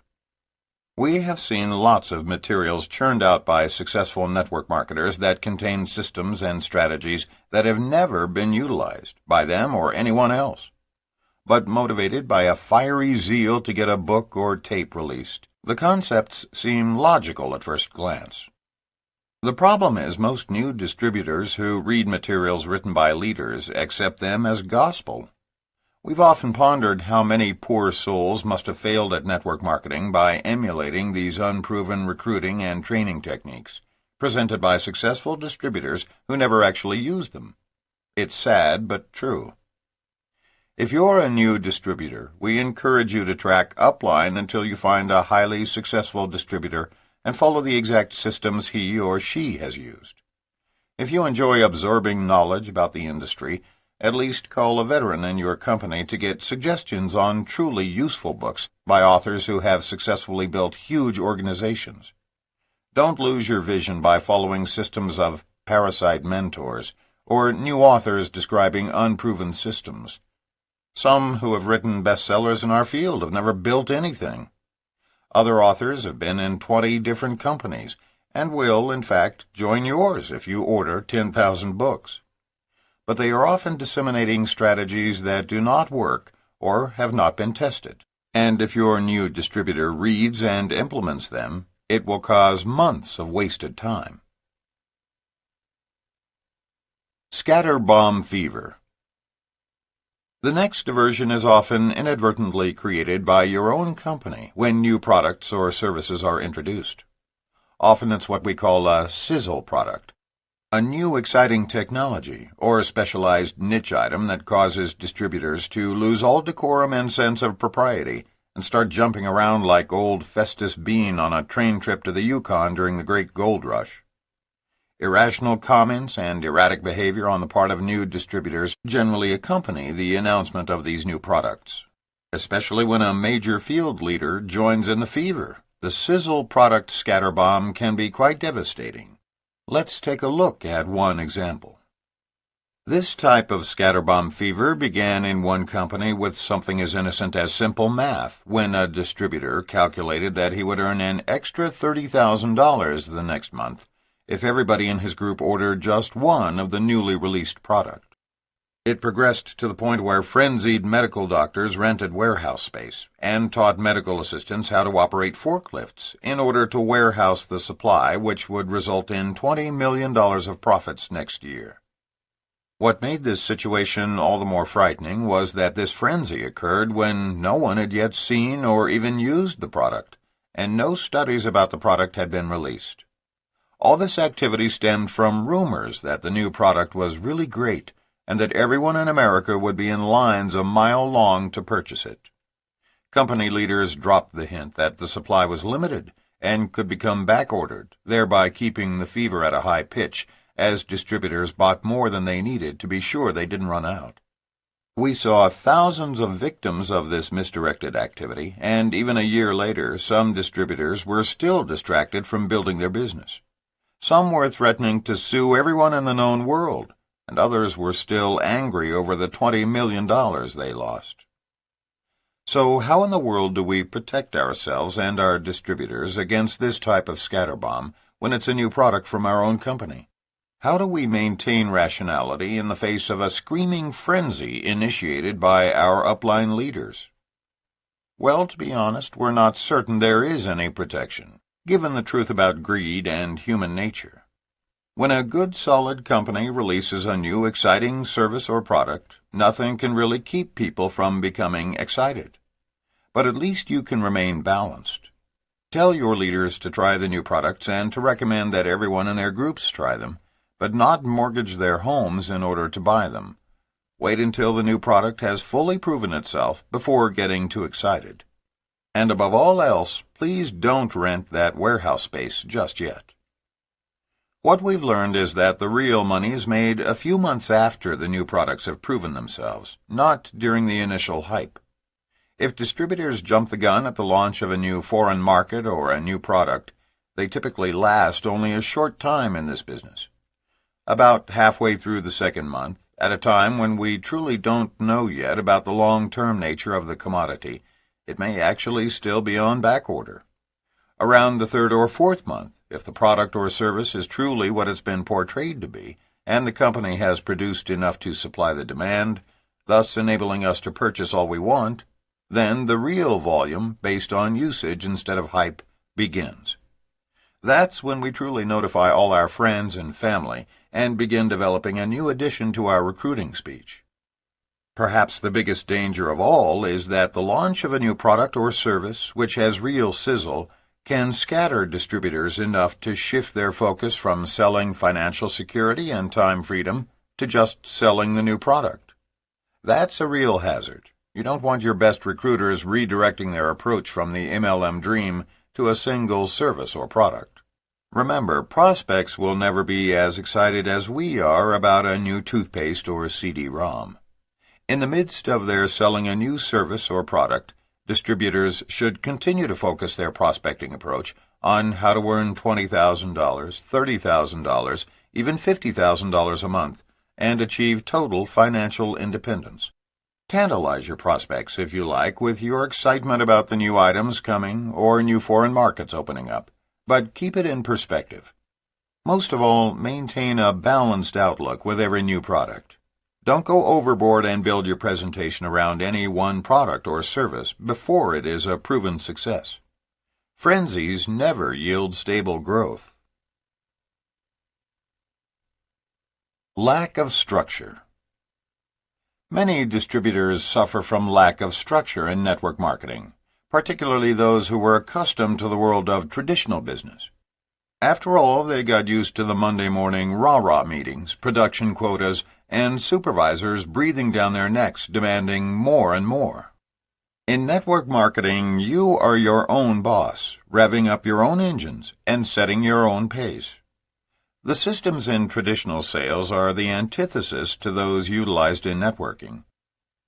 We have seen lots of materials churned out by successful network marketers that contain systems and strategies that have never been utilized by them or anyone else. But motivated by a fiery zeal to get a book or tape released, the concepts seem logical at first glance. The problem is most new distributors who read materials written by leaders accept them as gospel. We've often pondered how many poor souls must have failed at network marketing by emulating these unproven recruiting and training techniques, presented by successful distributors who never actually used them. It's sad, but true. If you're a new distributor, we encourage you to track upline until you find a highly successful distributor and follow the exact systems he or she has used. If you enjoy absorbing knowledge about the industry, at least call a veteran in your company to get suggestions on truly useful books by authors who have successfully built huge organizations. Don't lose your vision by following systems of parasite mentors or new authors describing unproven systems. Some who have written bestsellers in our field have never built anything. Other authors have been in 20 different companies and will, in fact, join yours if you order 10,000 books. But they are often disseminating strategies that do not work or have not been tested. And if your new distributor reads and implements them, it will cause months of wasted time. Scatterbomb fever. The next diversion is often inadvertently created by your own company when new products or services are introduced. Often it's what we call a sizzle product, a new exciting technology or a specialized niche item that causes distributors to lose all decorum and sense of propriety and start jumping around like old Festus Bean on a train trip to the Yukon during the Great Gold Rush. Irrational comments and erratic behavior on the part of new distributors generally accompany the announcement of these new products. Especially when a major field leader joins in the fever, the sizzle product scatterbomb can be quite devastating. Let's take a look at one example. This type of scatterbomb fever began in one company with something as innocent as simple math when a distributor calculated that he would earn an extra $30,000 the next month if everybody in his group ordered just one of the newly released product. It progressed to the point where frenzied medical doctors rented warehouse space and taught medical assistants how to operate forklifts in order to warehouse the supply, which would result in $20 million of profits next year. What made this situation all the more frightening was that this frenzy occurred when no one had yet seen or even used the product, and no studies about the product had been released. All this activity stemmed from rumors that the new product was really great and that everyone in America would be in lines a mile long to purchase it. Company leaders dropped the hint that the supply was limited and could become back-ordered, thereby keeping the fever at a high pitch as distributors bought more than they needed to be sure they didn't run out. We saw thousands of victims of this misdirected activity, and even a year later, some distributors were still distracted from building their business. Some were threatening to sue everyone in the known world, and others were still angry over the $20 million they lost. So how in the world do we protect ourselves and our distributors against this type of scatterbomb when it's a new product from our own company? How do we maintain rationality in the face of a screaming frenzy initiated by our upline leaders? Well, to be honest, we're not certain there is any protection, given the truth about greed and human nature. When a good, solid company releases a new, exciting service or product, nothing can really keep people from becoming excited. But at least you can remain balanced. Tell your leaders to try the new products and to recommend that everyone in their groups try them, but not mortgage their homes in order to buy them. Wait until the new product has fully proven itself before getting too excited. And above all else, please don't rent that warehouse space just yet. What we've learned is that the real money is made a few months after the new products have proven themselves, not during the initial hype. If distributors jump the gun at the launch of a new foreign market or a new product, they typically last only a short time in this business. About halfway through the second month, at a time when we truly don't know yet about the long-term nature of the commodity, it may actually still be on backorder. Around the third or fourth month, if the product or service is truly what it's been portrayed to be, and the company has produced enough to supply the demand, thus enabling us to purchase all we want, then the real volume, based on usage instead of hype, begins. That's when we truly notify all our friends and family and begin developing a new addition to our recruiting speech. Perhaps the biggest danger of all is that the launch of a new product or service, which has real sizzle, can scatter distributors enough to shift their focus from selling financial security and time freedom to just selling the new product. That's a real hazard. You don't want your best recruiters redirecting their approach from the MLM dream to a single service or product. Remember, prospects will never be as excited as we are about a new toothpaste or CD-ROM. In the midst of their selling a new service or product, distributors should continue to focus their prospecting approach on how to earn $20,000, $30,000, even $50,000 a month, and achieve total financial independence. Tantalize your prospects, if you like, with your excitement about the new items coming or new foreign markets opening up, but keep it in perspective. Most of all, maintain a balanced outlook with every new product. Don't go overboard and build your presentation around any one product or service before it is a proven success. Frenzies never yield stable growth. Lack of structure. Many distributors suffer from lack of structure in network marketing, particularly those who were accustomed to the world of traditional business. After all, they got used to the Monday morning rah-rah meetings, production quotas, and supervisors breathing down their necks demanding more and more. In network marketing, you are your own boss, revving up your own engines and setting your own pace. The systems in traditional sales are the antithesis to those utilized in networking.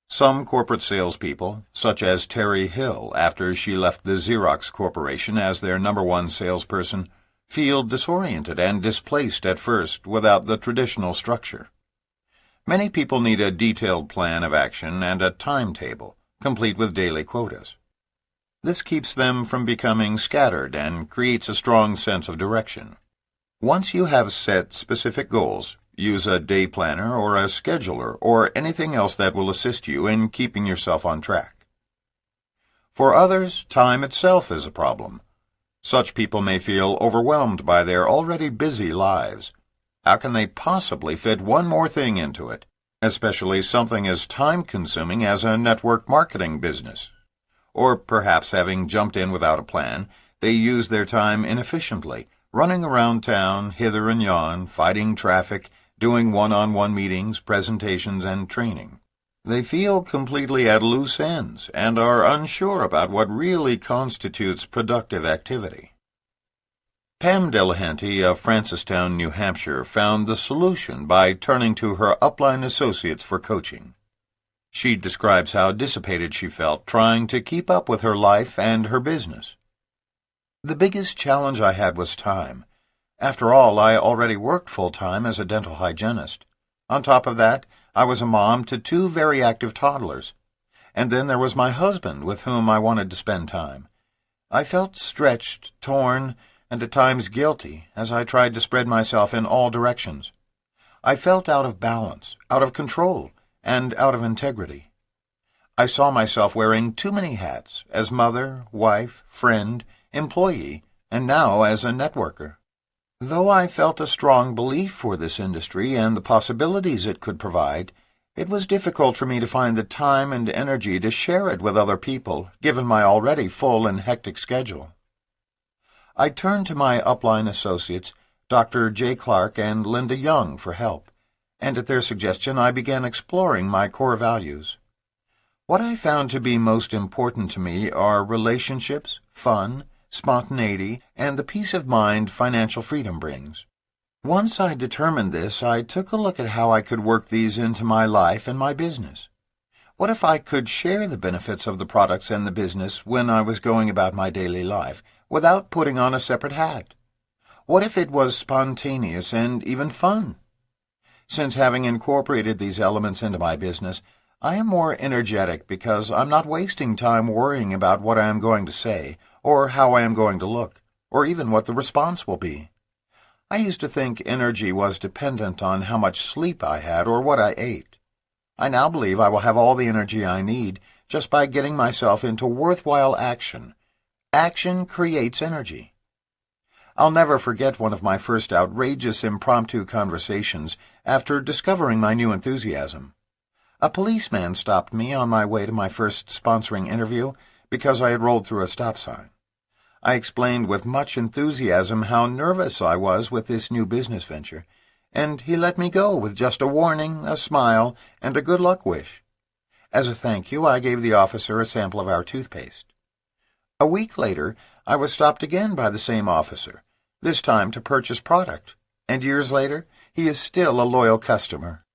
Some corporate salespeople, such as Terry Hill after she left the Xerox Corporation as their #1 salesperson, feel disoriented and displaced at first without the traditional structure. Many people need a detailed plan of action and a timetable, complete with daily quotas. This keeps them from becoming scattered and creates a strong sense of direction. Once you have set specific goals, use a day planner or a scheduler or anything else that will assist you in keeping yourself on track. For others, time itself is a problem. Such people may feel overwhelmed by their already busy lives. How can they possibly fit one more thing into it, especially something as time-consuming as a network marketing business? Or perhaps having jumped in without a plan, they use their time inefficiently, running around town, hither and yon, fighting traffic, doing one-on-one meetings, presentations, and training. They feel completely at loose ends and are unsure about what really constitutes productive activity. Pam Delahanty of Francistown, New Hampshire, found the solution by turning to her upline associates for coaching. She describes how dissipated she felt trying to keep up with her life and her business. The biggest challenge I had was time. After all, I already worked full-time as a dental hygienist. On top of that, I was a mom to 2 very active toddlers. And then there was my husband, with whom I wanted to spend time. I felt stretched, torn, and at times guilty as I tried to spread myself in all directions. I felt out of balance, out of control, and out of integrity. I saw myself wearing too many hats as mother, wife, friend, employee, and now as a networker. Though I felt a strong belief for this industry and the possibilities it could provide, it was difficult for me to find the time and energy to share it with other people, given my already full and hectic schedule. I turned to my upline associates, Dr. J. Clark and Linda Young, for help, and at their suggestion I began exploring my core values. What I found to be most important to me are relationships, fun, spontaneity, and the peace of mind financial freedom brings. Once I determined this, I took a look at how I could work these into my life and my business. What if I could share the benefits of the products and the business when I was going about my daily life, without putting on a separate hat? What if it was spontaneous and even fun? Since having incorporated these elements into my business, I am more energetic because I'm not wasting time worrying about what I am going to say, or how I am going to look, or even what the response will be. I used to think energy was dependent on how much sleep I had or what I ate. I now believe I will have all the energy I need just by getting myself into worthwhile action. Action creates energy. I'll never forget one of my first outrageous impromptu conversations after discovering my new enthusiasm. A policeman stopped me on my way to my first sponsoring interview because I had rolled through a stop sign. I explained with much enthusiasm how nervous I was with this new business venture, and he let me go with just a warning, a smile, and a good luck wish. As a thank you, I gave the officer a sample of our toothpaste. A week later, I was stopped again by the same officer, this time to purchase product, and years later, he is still a loyal customer.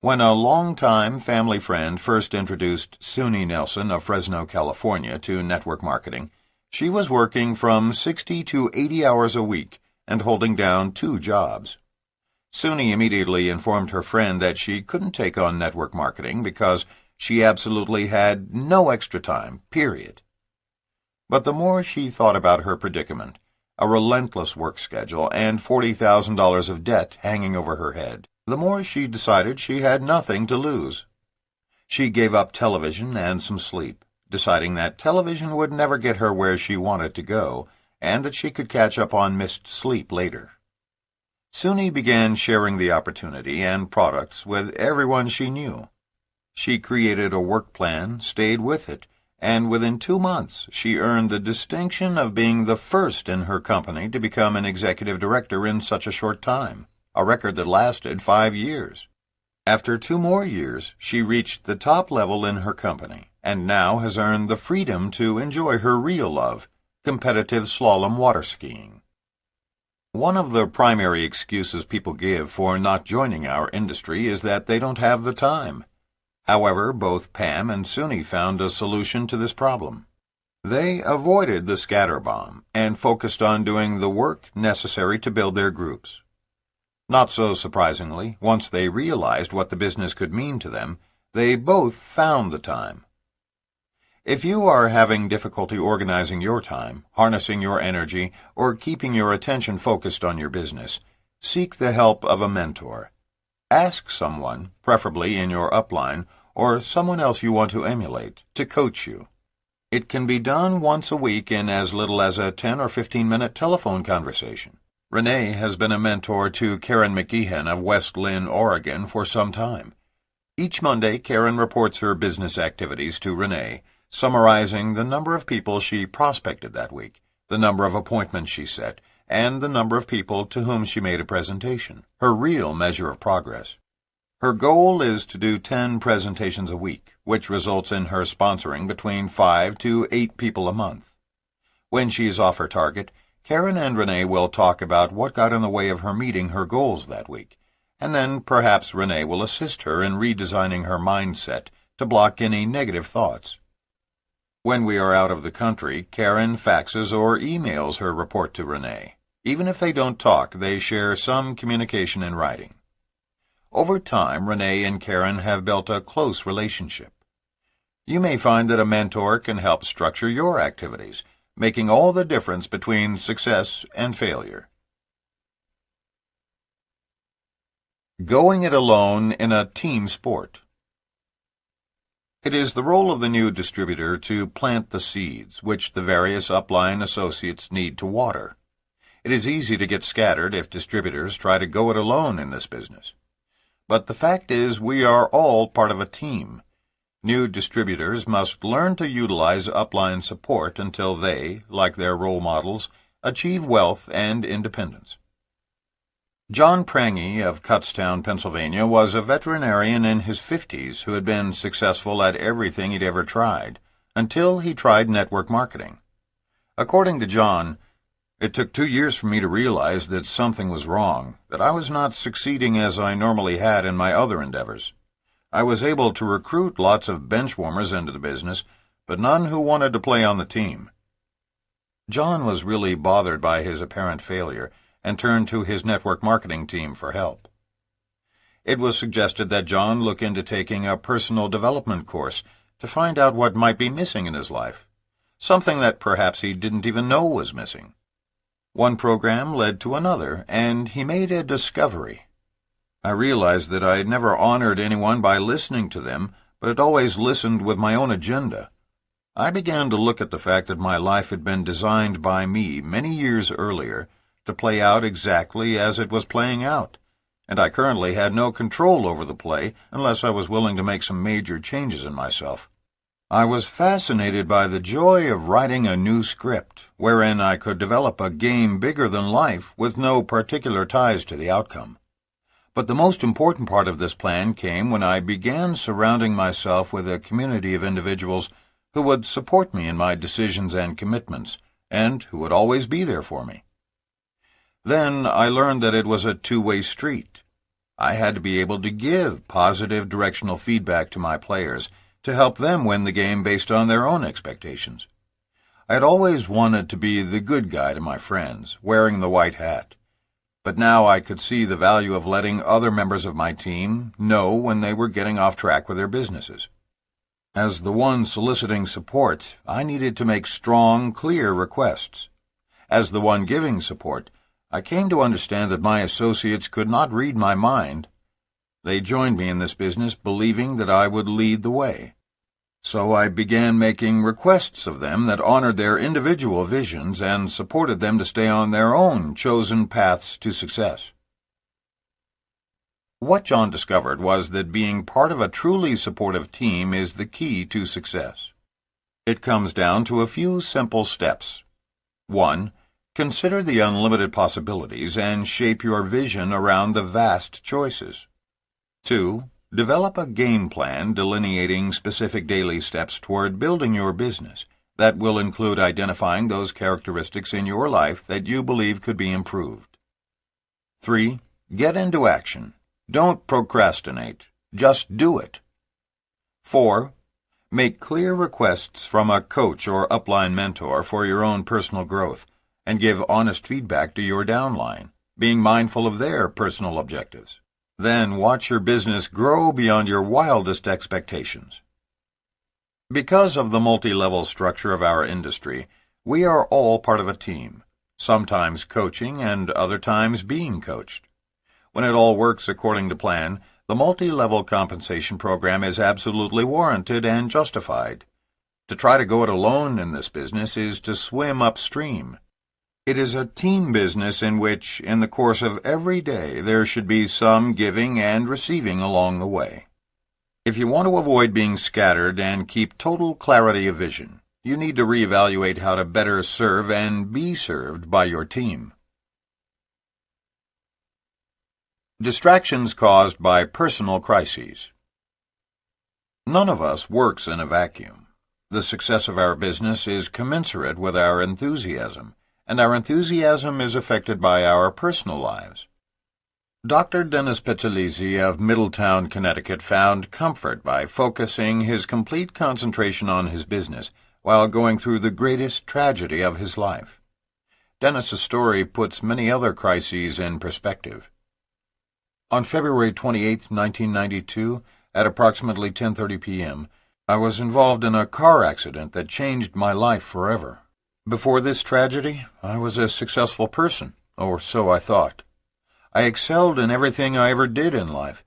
When a long-time family friend first introduced Suni Nelson of Fresno, California, to network marketing, she was working from 60 to 80 hours a week and holding down 2 jobs. Suni immediately informed her friend that she couldn't take on network marketing because she absolutely had no extra time, period. But the more she thought about her predicament, a relentless work schedule and $40,000 of debt hanging over her head, the more she decided she had nothing to lose. She gave up television and some sleep, deciding that television would never get her where she wanted to go, and that she could catch up on missed sleep later. Suni began sharing the opportunity and products with everyone she knew. She created a work plan, stayed with it, and within 2 months she earned the distinction of being the first in her company to become an executive director in such a short time, a record that lasted 5 years. After 2 more years, she reached the top level in her company, and now has earned the freedom to enjoy her real love, competitive slalom water skiing. One of the primary excuses people give for not joining our industry is that they don't have the time. However, both Pam and Suni found a solution to this problem. They avoided the scatter bomb and focused on doing the work necessary to build their groups. Not so surprisingly, once they realized what the business could mean to them, they both found the time. If you are having difficulty organizing your time, harnessing your energy, or keeping your attention focused on your business, seek the help of a mentor. Ask someone, preferably in your upline, or someone else you want to emulate, to coach you. It can be done once a week in as little as a 10 or 15-minute telephone conversation. Rene has been a mentor to Karen McGeehan of West Lynn, Oregon, for some time. Each Monday, Karen reports her business activities to Rene, summarizing the number of people she prospected that week, the number of appointments she set, and the number of people to whom she made a presentation, her real measure of progress. Her goal is to do 10 presentations a week, which results in her sponsoring between 5 to 8 people a month. When she is off her target, Karen and Rene will talk about what got in the way of her meeting her goals that week, and then perhaps Rene will assist her in redesigning her mindset to block any negative thoughts. When we are out of the country, Karen faxes or emails her report to Rene. Even if they don't talk, they share some communication in writing. Over time, Rene and Karen have built a close relationship. You may find that a mentor can help structure your activities, making all the difference between success and failure. Going it alone in a team sport. It is the role of the new distributor to plant the seeds, which the various upline associates need to water. It is easy to get scattered if distributors try to go it alone in this business. But the fact is, we are all part of a team. New distributors must learn to utilize upline support until they, like their role models, achieve wealth and independence. John Prangy of Kutztown, Pennsylvania, was a veterinarian in his 50s who had been successful at everything he'd ever tried, until he tried network marketing. According to John, "It took 2 years for me to realize that something was wrong, that I was not succeeding as I normally had in my other endeavors. I was able to recruit lots of benchwarmers into the business, but none who wanted to play on the team." John was really bothered by his apparent failure and turned to his network marketing team for help. It was suggested that John look into taking a personal development course to find out what might be missing in his life, something that perhaps he didn't even know was missing. One program led to another, and he made a discovery. "I realized that I had never honored anyone by listening to them, but had always listened with my own agenda. I began to look at the fact that my life had been designed by me many years earlier to play out exactly as it was playing out, and I currently had no control over the play unless I was willing to make some major changes in myself. I was fascinated by the joy of writing a new script, wherein I could develop a game bigger than life with no particular ties to the outcome. But the most important part of this plan came when I began surrounding myself with a community of individuals who would support me in my decisions and commitments, and who would always be there for me. Then I learned that it was a two-way street. I had to be able to give positive directional feedback to my players to help them win the game based on their own expectations. I had always wanted to be the good guy to my friends, wearing the white hat. But now I could see the value of letting other members of my team know when they were getting off track with their businesses. As the one soliciting support, I needed to make strong, clear requests. As the one giving support, I came to understand that my associates could not read my mind. They joined me in this business believing that I would lead the way. So I began making requests of them that honored their individual visions and supported them to stay on their own chosen paths to success. What John discovered was that being part of a truly supportive team is the key to success. It comes down to a few simple steps. 1. Consider the unlimited possibilities and shape your vision around the vast choices. 2. Develop a game plan delineating specific daily steps toward building your business that will include identifying those characteristics in your life that you believe could be improved. 3. Get into action. Don't procrastinate. Just do it. 4. Make clear requests from a coach or upline mentor for your own personal growth and give honest feedback to your downline, being mindful of their personal objectives. Then watch your business grow beyond your wildest expectations. Because of the multi-level structure of our industry, we are all part of a team, sometimes coaching and other times being coached. When it all works according to plan, the multi-level compensation program is absolutely warranted and justified. To try to go it alone in this business is to swim upstream. It is a team business in which, in the course of every day, there should be some giving and receiving along the way. If you want to avoid being scattered and keep total clarity of vision, you need to reevaluate how to better serve and be served by your team. Distractions caused by personal crises. None of us works in a vacuum. The success of our business is commensurate with our enthusiasm, and our enthusiasm is affected by our personal lives. Dr. Dennis Petzolizzi of Middletown, Connecticut, found comfort by focusing his complete concentration on his business while going through the greatest tragedy of his life. Dennis's story puts many other crises in perspective. On February 28, 1992, at approximately 10:30 p.m., I was involved in a car accident that changed my life forever. Before this tragedy, I was a successful person, or so I thought. I excelled in everything I ever did in life.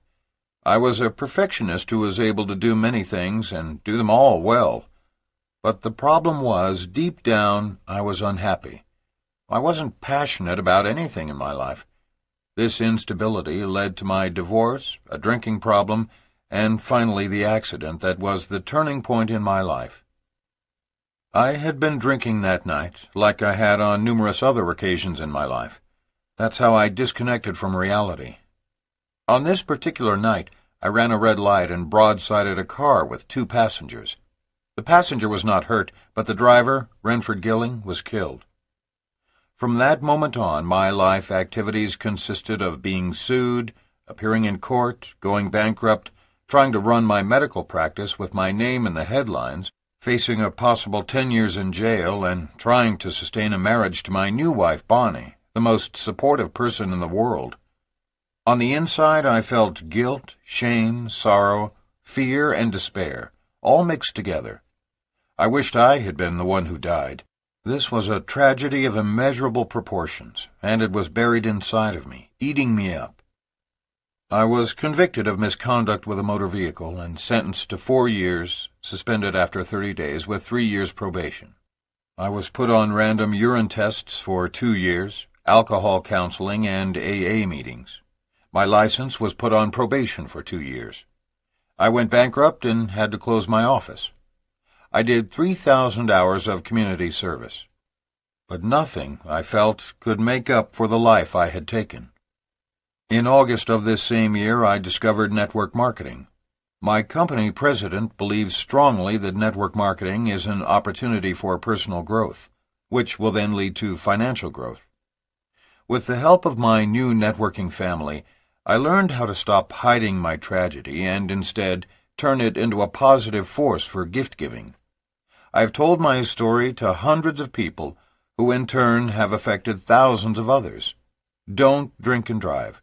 I was a perfectionist who was able to do many things and do them all well. But the problem was, deep down, I was unhappy. I wasn't passionate about anything in my life. This instability led to my divorce, a drinking problem, and finally the accident that was the turning point in my life. I had been drinking that night, like I had on numerous other occasions in my life. That's how I disconnected from reality. On this particular night, I ran a red light and broadsided a car with 2 passengers. The passenger was not hurt, but the driver, Renford Gilling, was killed. From that moment on, my life activities consisted of being sued, appearing in court, going bankrupt, trying to run my medical practice with my name in the headlines, facing a possible 10 years in jail, and trying to sustain a marriage to my new wife, Bonnie, the most supportive person in the world. On the inside, I felt guilt, shame, sorrow, fear, and despair, all mixed together. I wished I had been the one who died. This was a tragedy of immeasurable proportions, and it was buried inside of me, eating me up. I was convicted of misconduct with a motor vehicle and sentenced to 4 years, suspended after 30 days, with 3 years probation. I was put on random urine tests for 2 years, alcohol counseling, and AA meetings. My license was put on probation for 2 years. I went bankrupt and had to close my office. I did 3,000 hours of community service. But nothing, I felt, could make up for the life I had taken. In August of this same year, I discovered network marketing. My company president believes strongly that network marketing is an opportunity for personal growth, which will then lead to financial growth. With the help of my new networking family, I learned how to stop hiding my tragedy and instead turn it into a positive force for gift-giving. I've told my story to hundreds of people who in turn have affected thousands of others. Don't drink and drive.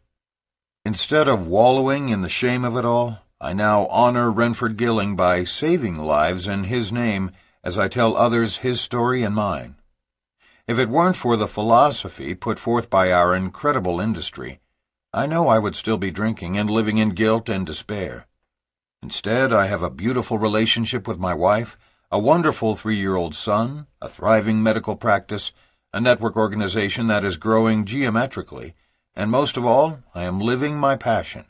Instead of wallowing in the shame of it all, I now honor Renford Gilling by saving lives in his name as I tell others his story and mine. If it weren't for the philosophy put forth by our incredible industry, I know I would still be drinking and living in guilt and despair. Instead, I have a beautiful relationship with my wife, a wonderful 3-year-old son, a thriving medical practice, a network organization that is growing geometrically, and most of all, I am living my passion,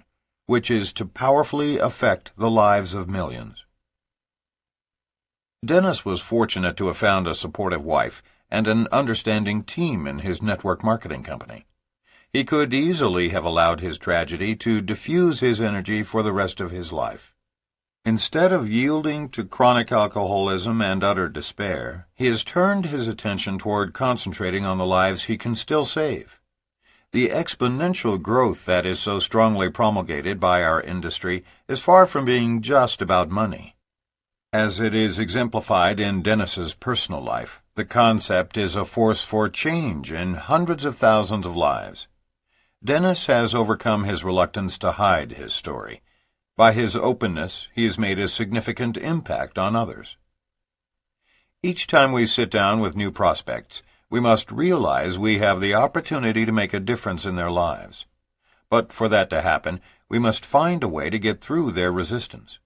which is to powerfully affect the lives of millions. Dennis was fortunate to have found a supportive wife and an understanding team in his network marketing company. He could easily have allowed his tragedy to diffuse his energy for the rest of his life. Instead of yielding to chronic alcoholism and utter despair, he has turned his attention toward concentrating on the lives he can still save. The exponential growth that is so strongly promulgated by our industry is far from being just about money. As it is exemplified in Dennis's personal life, the concept is a force for change in hundreds of thousands of lives. Dennis has overcome his reluctance to hide his story. By his openness, he has made a significant impact on others. Each time we sit down with new prospects, we must realize we have the opportunity to make a difference in their lives. But for that to happen, we must find a way to get through their resistance.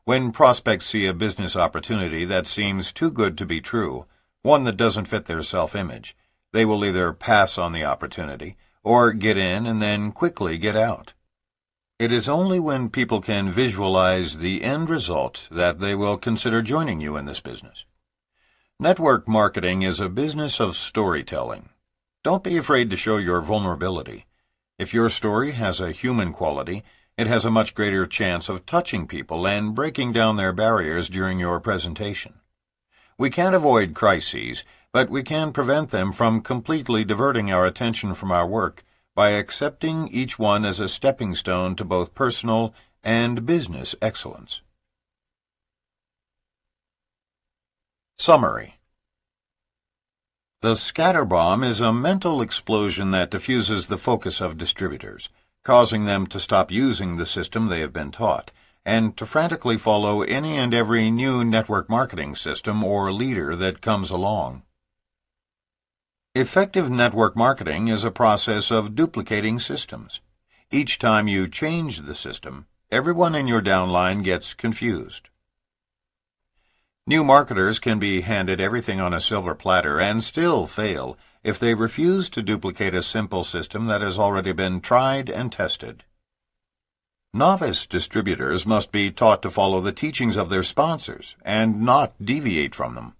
When prospects see a business opportunity that seems too good to be true, one that doesn't fit their self-image, they will either pass on the opportunity or get in and then quickly get out. It is only when people can visualize the end result that they will consider joining you in this business. Network marketing is a business of storytelling. Don't be afraid to show your vulnerability. If your story has a human quality, it has a much greater chance of touching people and breaking down their barriers during your presentation. We can't avoid crises, but we can prevent them from completely diverting our attention from our work by accepting each one as a stepping stone to both personal and business excellence. Summary. The scatterbomb is a mental explosion that diffuses the focus of distributors, causing them to stop using the system they have been taught, and to frantically follow any and every new network marketing system or leader that comes along. Effective network marketing is a process of duplicating systems. Each time you change the system, everyone in your downline gets confused. New marketers can be handed everything on a silver platter and still fail if they refuse to duplicate a simple system that has already been tried and tested. Novice distributors must be taught to follow the teachings of their sponsors and not deviate from them.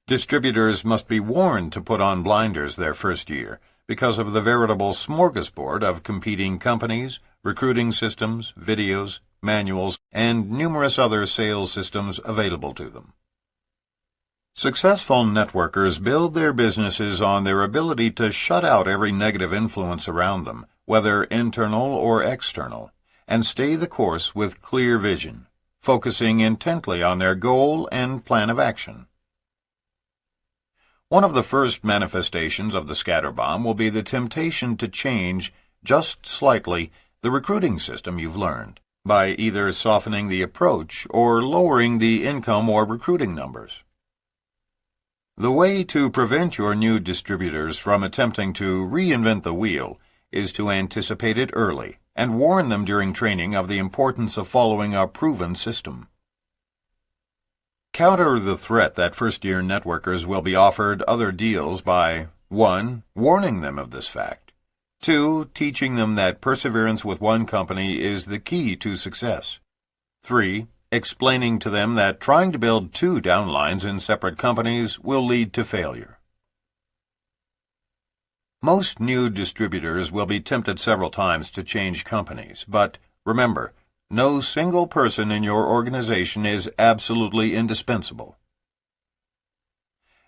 Distributors must be warned to put on blinders their first year because of the veritable smorgasbord of competing companies, recruiting systems, videos, manuals, and numerous other sales systems available to them. Successful networkers build their businesses on their ability to shut out every negative influence around them, whether internal or external, and stay the course with clear vision, focusing intently on their goal and plan of action. One of the first manifestations of the scatterbomb will be the temptation to change, just slightly, the recruiting system you've learned, by either softening the approach or lowering the income or recruiting numbers. The way to prevent your new distributors from attempting to reinvent the wheel is to anticipate it early and warn them during training of the importance of following a proven system. Counter the threat that first-year networkers will be offered other deals by 1. Warning them of this fact. 2. Teaching them that perseverance with one company is the key to success. 3. Explaining to them that trying to build 2 downlines in separate companies will lead to failure. Most new distributors will be tempted several times to change companies, but remember, no single person in your organization is absolutely indispensable.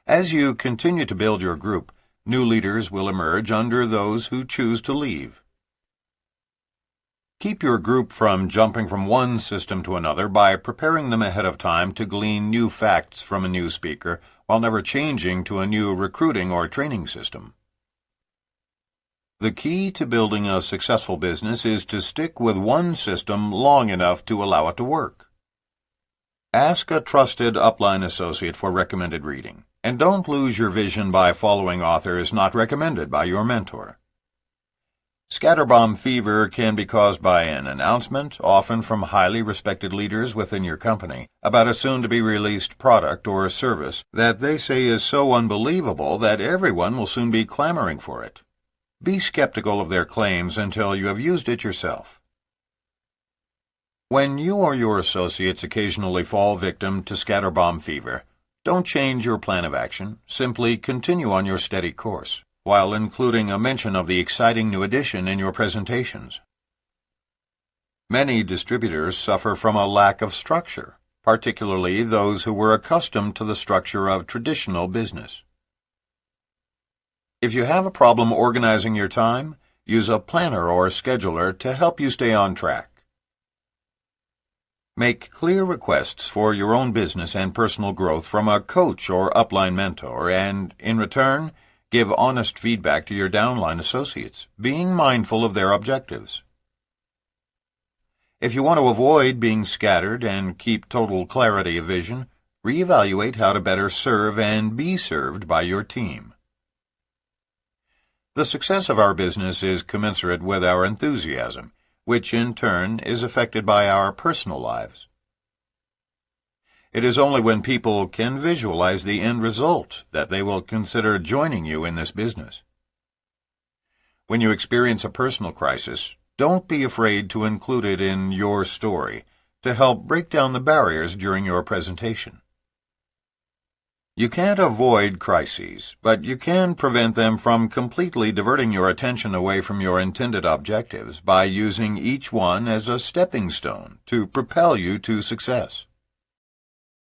As you continue to build your group, new leaders will emerge under those who choose to leave. Keep your group from jumping from one system to another by preparing them ahead of time to glean new facts from a new speaker while never changing to a new recruiting or training system. The key to building a successful business is to stick with one system long enough to allow it to work. Ask a trusted upline associate for recommended reading, and don't lose your vision by following authors not recommended by your mentor. Scatterbomb fever can be caused by an announcement, often from highly respected leaders within your company, about a soon-to-be-released product or service that they say is so unbelievable that everyone will soon be clamoring for it. Be skeptical of their claims until you have used it yourself. When you or your associates occasionally fall victim to scatterbomb fever, don't change your plan of action, simply continue on your steady course, while including a mention of the exciting new addition in your presentations. Many distributors suffer from a lack of structure, particularly those who were accustomed to the structure of traditional business. If you have a problem organizing your time, use a planner or scheduler to help you stay on track. Make clear requests for your own business and personal growth from a coach or upline mentor, and, in return, give honest feedback to your downline associates, being mindful of their objectives. If you want to avoid being scattered and keep total clarity of vision, reevaluate how to better serve and be served by your team. The success of our business is commensurate with our enthusiasm, which in turn is affected by our personal lives. It is only when people can visualize the end result that they will consider joining you in this business. When you experience a personal crisis, don't be afraid to include it in your story to help break down the barriers during your presentation. You can't avoid crises, but you can prevent them from completely diverting your attention away from your intended objectives by using each one as a stepping stone to propel you to success.